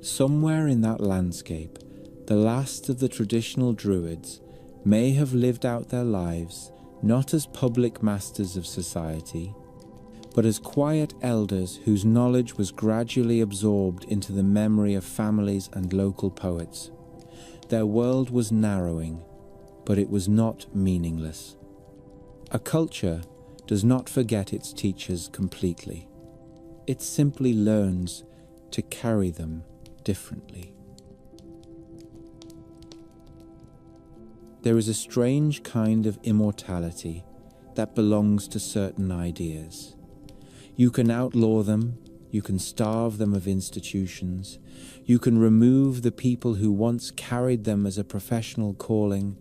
Somewhere in that landscape, the last of the traditional Druids may have lived out their lives not as public masters of society, but as quiet elders whose knowledge was gradually absorbed into the memory of families and local poets. Their world was narrowing, but it was not meaningless. A culture does not forget its teachers completely. It simply learns to carry them differently. There is a strange kind of immortality that belongs to certain ideas. You can outlaw them, you can starve them of institutions, you can remove the people who once carried them as a professional calling,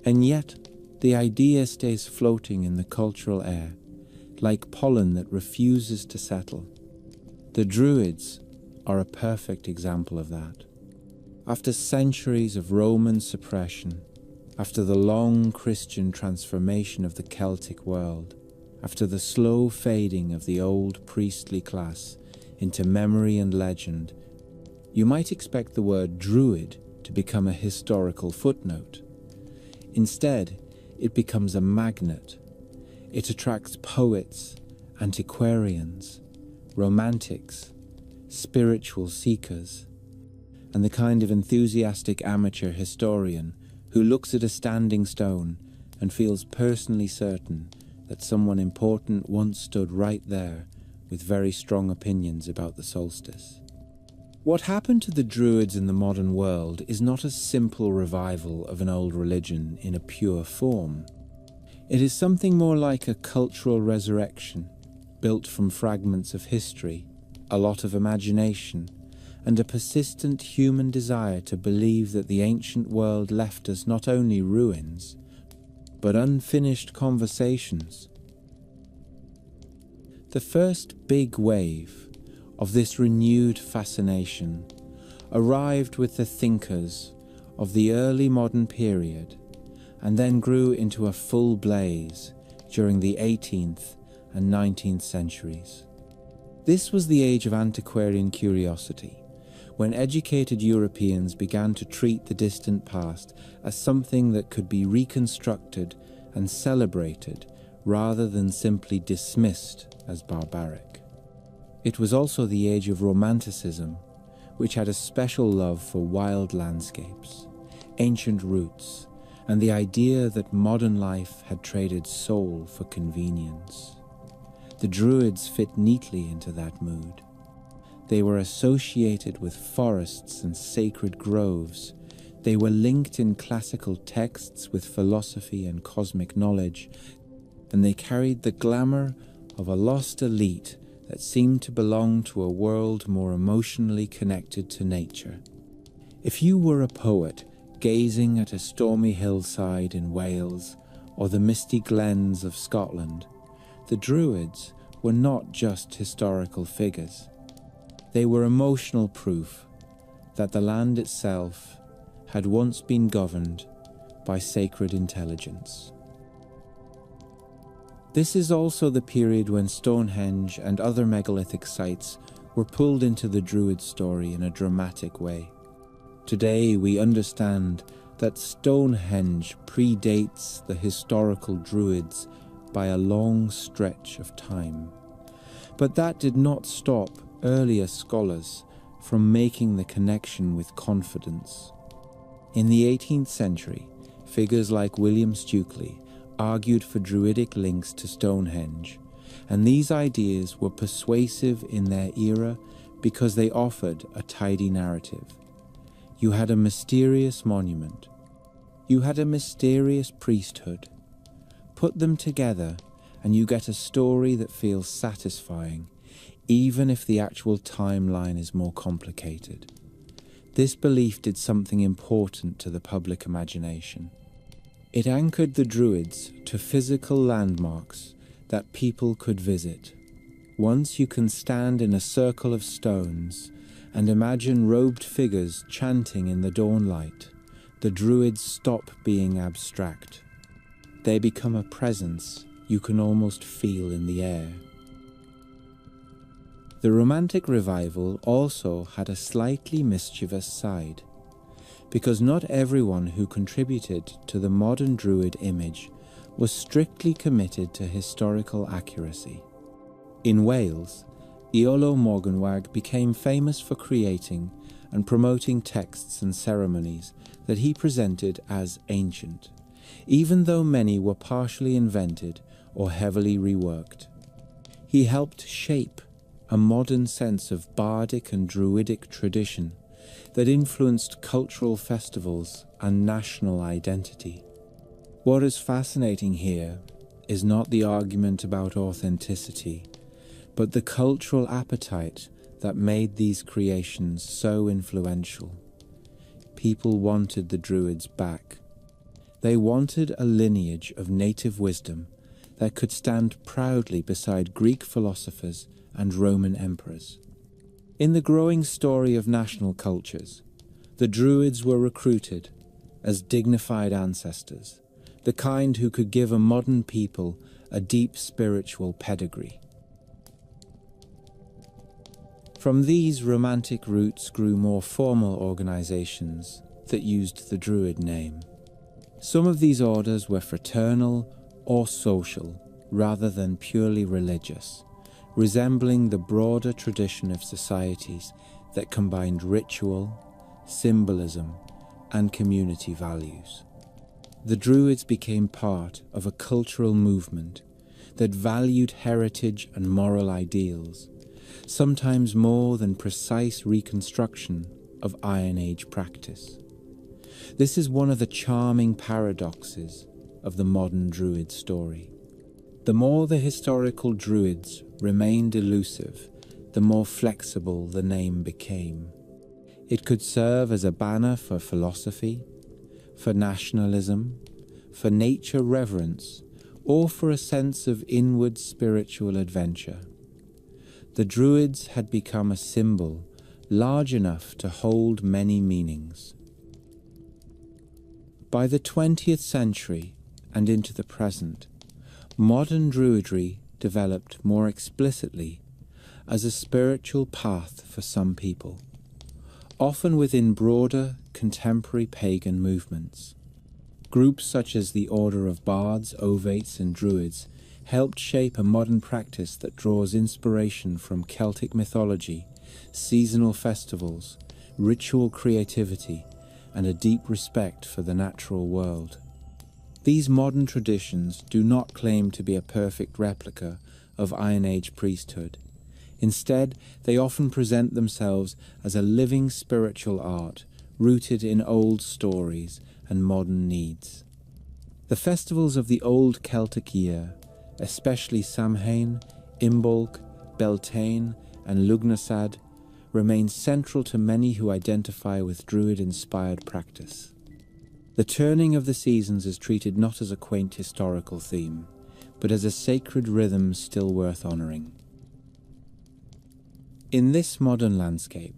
and yet the idea stays floating in the cultural air, like pollen that refuses to settle. The Druids are a perfect example of that. After centuries of Roman suppression, after the long Christian transformation of the Celtic world, after the slow fading of the old priestly class into memory and legend, you might expect the word Druid to become a historical footnote. Instead, it becomes a magnet. It attracts poets, antiquarians, romantics, spiritual seekers, and the kind of enthusiastic amateur historian who looks at a standing stone and feels personally certain that someone important once stood right there with very strong opinions about the solstice. What happened to the Druids in the modern world is not a simple revival of an old religion in a pure form. It is something more like a cultural resurrection, built from fragments of history, a lot of imagination, and a persistent human desire to believe that the ancient world left us not only ruins, but unfinished conversations. The first big wave of this renewed fascination arrived with the thinkers of the early modern period and then grew into a full blaze during the 18th and 19th centuries. This was the age of antiquarian curiosity, when educated Europeans began to treat the distant past as something that could be reconstructed and celebrated rather than simply dismissed as barbaric. It was also the age of Romanticism, which had a special love for wild landscapes, ancient roots, and the idea that modern life had traded soul for convenience. The Druids fit neatly into that mood. They were associated with forests and sacred groves. They were linked in classical texts with philosophy and cosmic knowledge, and they carried the glamour of a lost elite that seemed to belong to a world more emotionally connected to nature. If you were a poet gazing at a stormy hillside in Wales or the misty glens of Scotland, the Druids were not just historical figures. They were emotional proof that the land itself had once been governed by sacred intelligence. This is also the period when Stonehenge and other megalithic sites were pulled into the Druid story in a dramatic way. Today we understand that Stonehenge predates the historical Druids by a long stretch of time. But that did not stop earlier scholars from making the connection with confidence. In the 18th century, figures like William Stukeley argued for Druidic links to Stonehenge, and these ideas were persuasive in their era because they offered a tidy narrative. You had a mysterious monument. You had a mysterious priesthood. Put them together and you get a story that feels satisfying, even if the actual timeline is more complicated. This belief did something important to the public imagination. It anchored the Druids to physical landmarks that people could visit. Once you can stand in a circle of stones and imagine robed figures chanting in the dawn light, the Druids stop being abstract. They become a presence you can almost feel in the air. The Romantic Revival also had a slightly mischievous side, because not everyone who contributed to the modern Druid image was strictly committed to historical accuracy. In Wales, Iolo Morganwg became famous for creating and promoting texts and ceremonies that he presented as ancient, even though many were partially invented or heavily reworked. He helped shape a modern sense of bardic and druidic tradition that influenced cultural festivals and national identity. What is fascinating here is not the argument about authenticity, but the cultural appetite that made these creations so influential. People wanted the Druids back. They wanted a lineage of native wisdom that could stand proudly beside Greek philosophers and Roman emperors. In the growing story of national cultures, the Druids were recruited as dignified ancestors, the kind who could give a modern people a deep spiritual pedigree. From these romantic roots grew more formal organizations that used the Druid name. Some of these orders were fraternal or social rather than purely religious, resembling the broader tradition of societies that combined ritual, symbolism, and community values. The Druids became part of a cultural movement that valued heritage and moral ideals, sometimes more than precise reconstruction of Iron Age practice. This is one of the charming paradoxes of the modern Druid story. The more the historical Druids remained elusive, the more flexible the name became. It could serve as a banner for philosophy, for nationalism, for nature reverence, or for a sense of inward spiritual adventure. The Druids had become a symbol large enough to hold many meanings. By the 20th century and into the present, modern Druidry developed more explicitly as a spiritual path for some people, often within broader contemporary pagan movements. Groups such as the Order of Bards, Ovates, and Druids helped shape a modern practice that draws inspiration from Celtic mythology, seasonal festivals, ritual creativity, and a deep respect for the natural world. These modern traditions do not claim to be a perfect replica of Iron Age priesthood. Instead, they often present themselves as a living spiritual art rooted in old stories and modern needs. The festivals of the old Celtic year, especially Samhain, Imbolc, Beltane, and Lugnasad, remain central to many who identify with Druid-inspired practice. The turning of the seasons is treated not as a quaint historical theme, but as a sacred rhythm still worth honouring. In this modern landscape,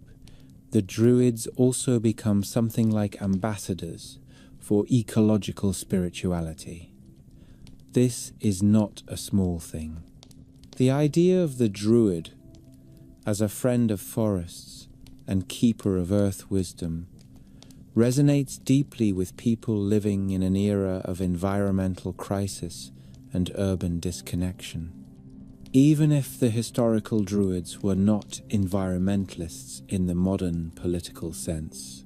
the Druids also become something like ambassadors for ecological spirituality. This is not a small thing. The idea of the Druid as a friend of forests and keeper of earth wisdom resonates deeply with people living in an era of environmental crisis and urban disconnection. Even if the historical Druids were not environmentalists in the modern political sense,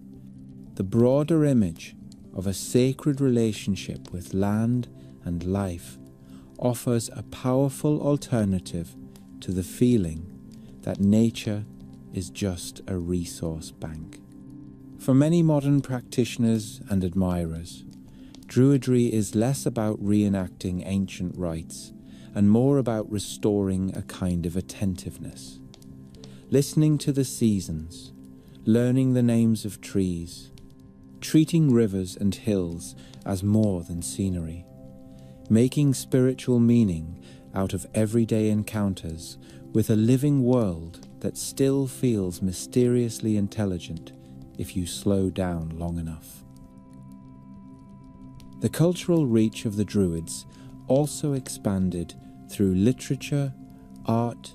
the broader image of a sacred relationship with land and life offers a powerful alternative to the feeling that nature is just a resource bank. For many modern practitioners and admirers, Druidry is less about reenacting ancient rites and more about restoring a kind of attentiveness. Listening to the seasons, learning the names of trees, treating rivers and hills as more than scenery, making spiritual meaning out of everyday encounters with a living world that still feels mysteriously intelligent if you slow down long enough. The cultural reach of the Druids also expanded through literature, art,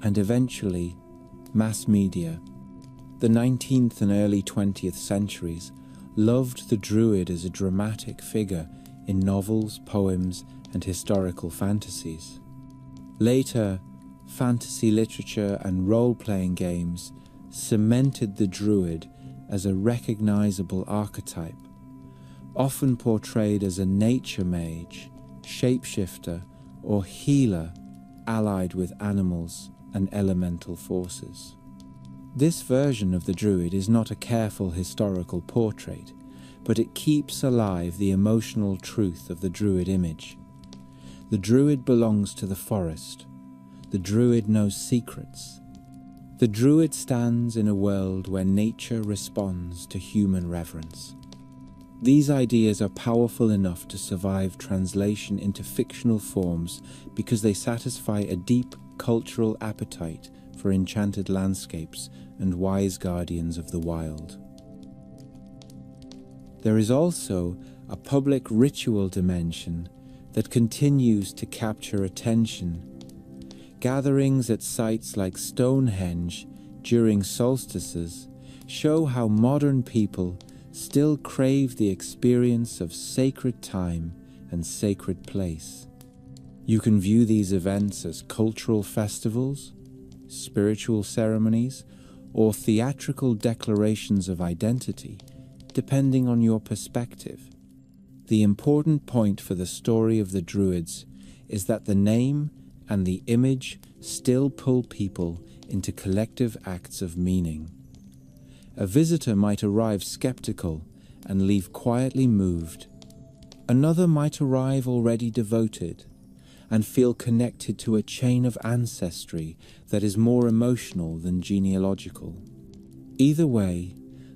and eventually mass media. The 19th and early 20th centuries loved the Druid as a dramatic figure in novels, poems, and historical fantasies. Later, fantasy literature and role-playing games cemented the Druid as a recognizable archetype, often portrayed as a nature mage, shapeshifter, or healer allied with animals and elemental forces. This version of the Druid is not a careful historical portrait, but it keeps alive the emotional truth of the Druid image. The Druid belongs to the forest. The Druid knows secrets. The Druid stands in a world where nature responds to human reverence. These ideas are powerful enough to survive translation into fictional forms because they satisfy a deep cultural appetite for enchanted landscapes and wise guardians of the wild. There is also a public ritual dimension that continues to capture attention. Gatherings at sites like Stonehenge during solstices show how modern people still crave the experience of sacred time and sacred place. You can view these events as cultural festivals, spiritual ceremonies, or theatrical declarations of identity, depending on your perspective. The important point for the story of the Druids is that the name and the image still pull people into collective acts of meaning. A visitor might arrive skeptical and leave quietly moved. Another might arrive already devoted and feel connected to a chain of ancestry that is more emotional than genealogical. Either way,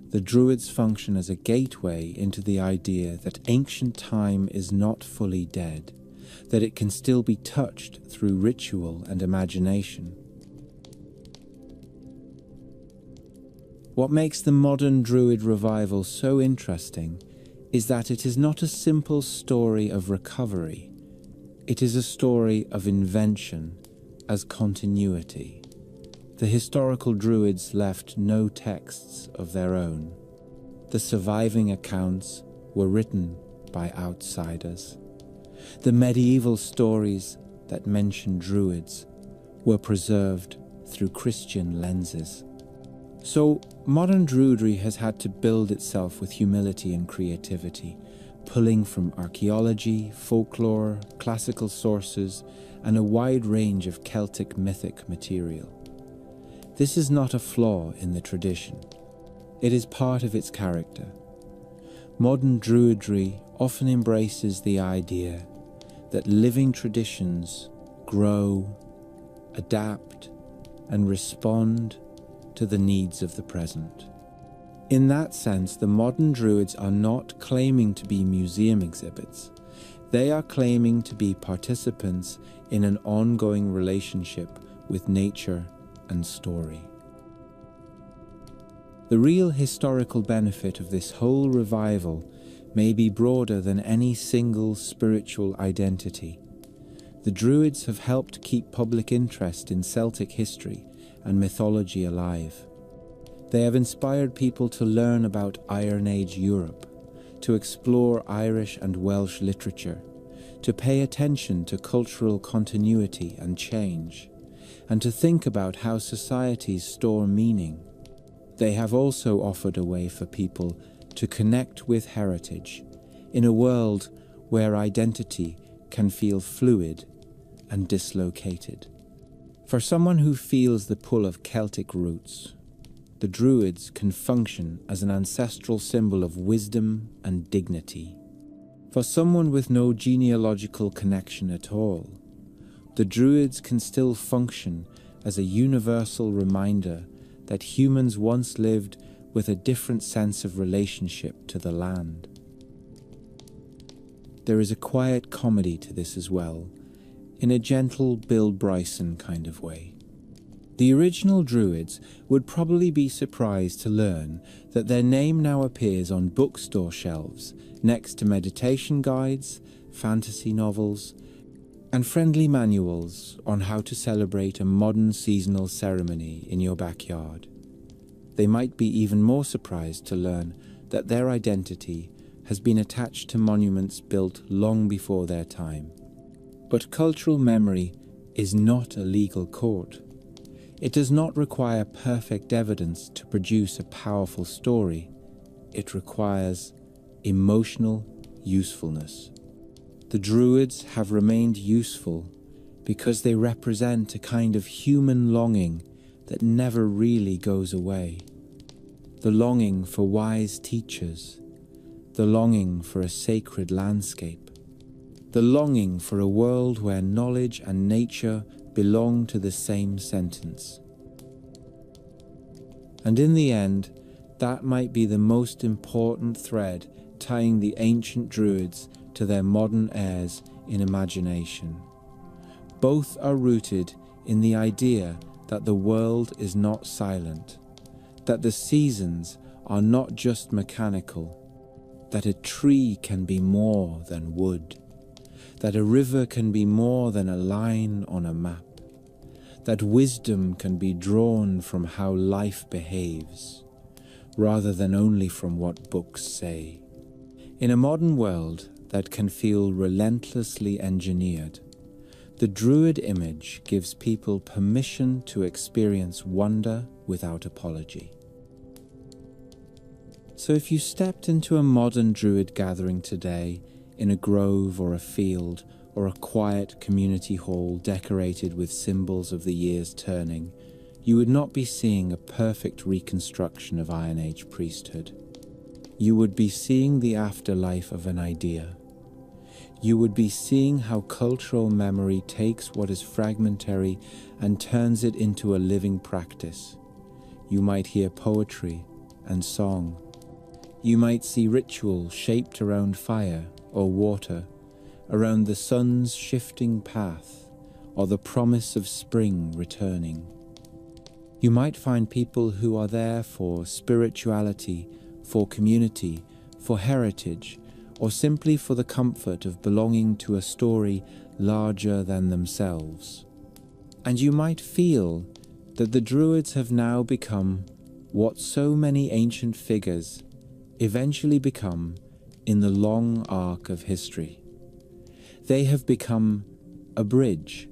the Druids function as a gateway into the idea that ancient time is not fully dead, that it can still be touched through ritual and imagination. What makes the modern Druid revival so interesting is that it is not a simple story of recovery. It is a story of invention as continuity. The historical Druids left no texts of their own. The surviving accounts were written by outsiders. The medieval stories that mention Druids were preserved through Christian lenses. So, modern Druidry has had to build itself with humility and creativity, pulling from archaeology, folklore, classical sources, and a wide range of Celtic mythic material. This is not a flaw in the tradition. It is part of its character. Modern Druidry often embraces the idea that living traditions grow, adapt, and respond to the needs of the present. In that sense, the modern Druids are not claiming to be museum exhibits. They are claiming to be participants in an ongoing relationship with nature and story. The real historical benefit of this whole revival may be broader than any single spiritual identity. The Druids have helped keep public interest in Celtic history and mythology alive. They have inspired people to learn about Iron Age Europe, to explore Irish and Welsh literature, to pay attention to cultural continuity and change, and to think about how societies store meaning. They have also offered a way for people to connect with heritage in a world where identity can feel fluid and dislocated. For someone who feels the pull of Celtic roots, the Druids can function as an ancestral symbol of wisdom and dignity. For someone with no genealogical connection at all, the Druids can still function as a universal reminder that humans once lived with a different sense of relationship to the land. There is a quiet comedy to this as well, in a gentle Bill Bryson kind of way. The original Druids would probably be surprised to learn that their name now appears on bookstore shelves next to meditation guides, fantasy novels, and friendly manuals on how to celebrate a modern seasonal ceremony in your backyard. They might be even more surprised to learn that their identity has been attached to monuments built long before their time. But cultural memory is not a legal court. It does not require perfect evidence to produce a powerful story. It requires emotional usefulness. The Druids have remained useful because they represent a kind of human longing that never really goes away. The longing for wise teachers, the longing for a sacred landscape, the longing for a world where knowledge and nature belong to the same sentence. And in the end, that might be the most important thread tying the ancient Druids to their modern heirs in imagination. Both are rooted in the idea that the world is not silent, that the seasons are not just mechanical, that a tree can be more than wood, that a river can be more than a line on a map, that wisdom can be drawn from how life behaves, rather than only from what books say. In a modern world that can feel relentlessly engineered, the Druid image gives people permission to experience wonder without apology. So if you stepped into a modern Druid gathering today, in a grove or a field, or a quiet community hall decorated with symbols of the year's turning, you would not be seeing a perfect reconstruction of Iron Age priesthood. You would be seeing the afterlife of an idea. You would be seeing how cultural memory takes what is fragmentary and turns it into a living practice. You might hear poetry and song. You might see ritual shaped around fire or water, around the sun's shifting path, or the promise of spring returning. You might find people who are there for spirituality, for community, for heritage, or simply for the comfort of belonging to a story larger than themselves. And you might feel that the Druids have now become what so many ancient figures eventually become in the long arc of history. They have become a bridge,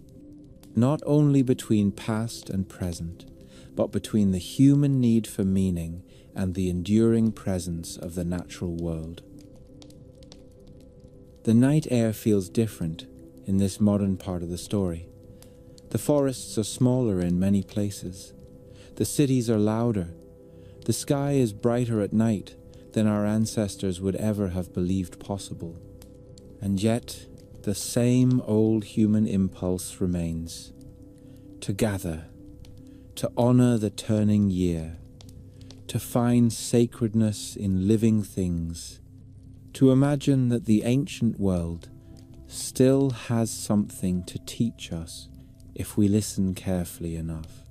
not only between past and present, but between the human need for meaning and the enduring presence of the natural world. The night air feels different in this modern part of the story. The forests are smaller in many places. The cities are louder. The sky is brighter at night than our ancestors would ever have believed possible. And yet, the same old human impulse remains: to gather, to honor the turning year, to find sacredness in living things, to imagine that the ancient world still has something to teach us if we listen carefully enough.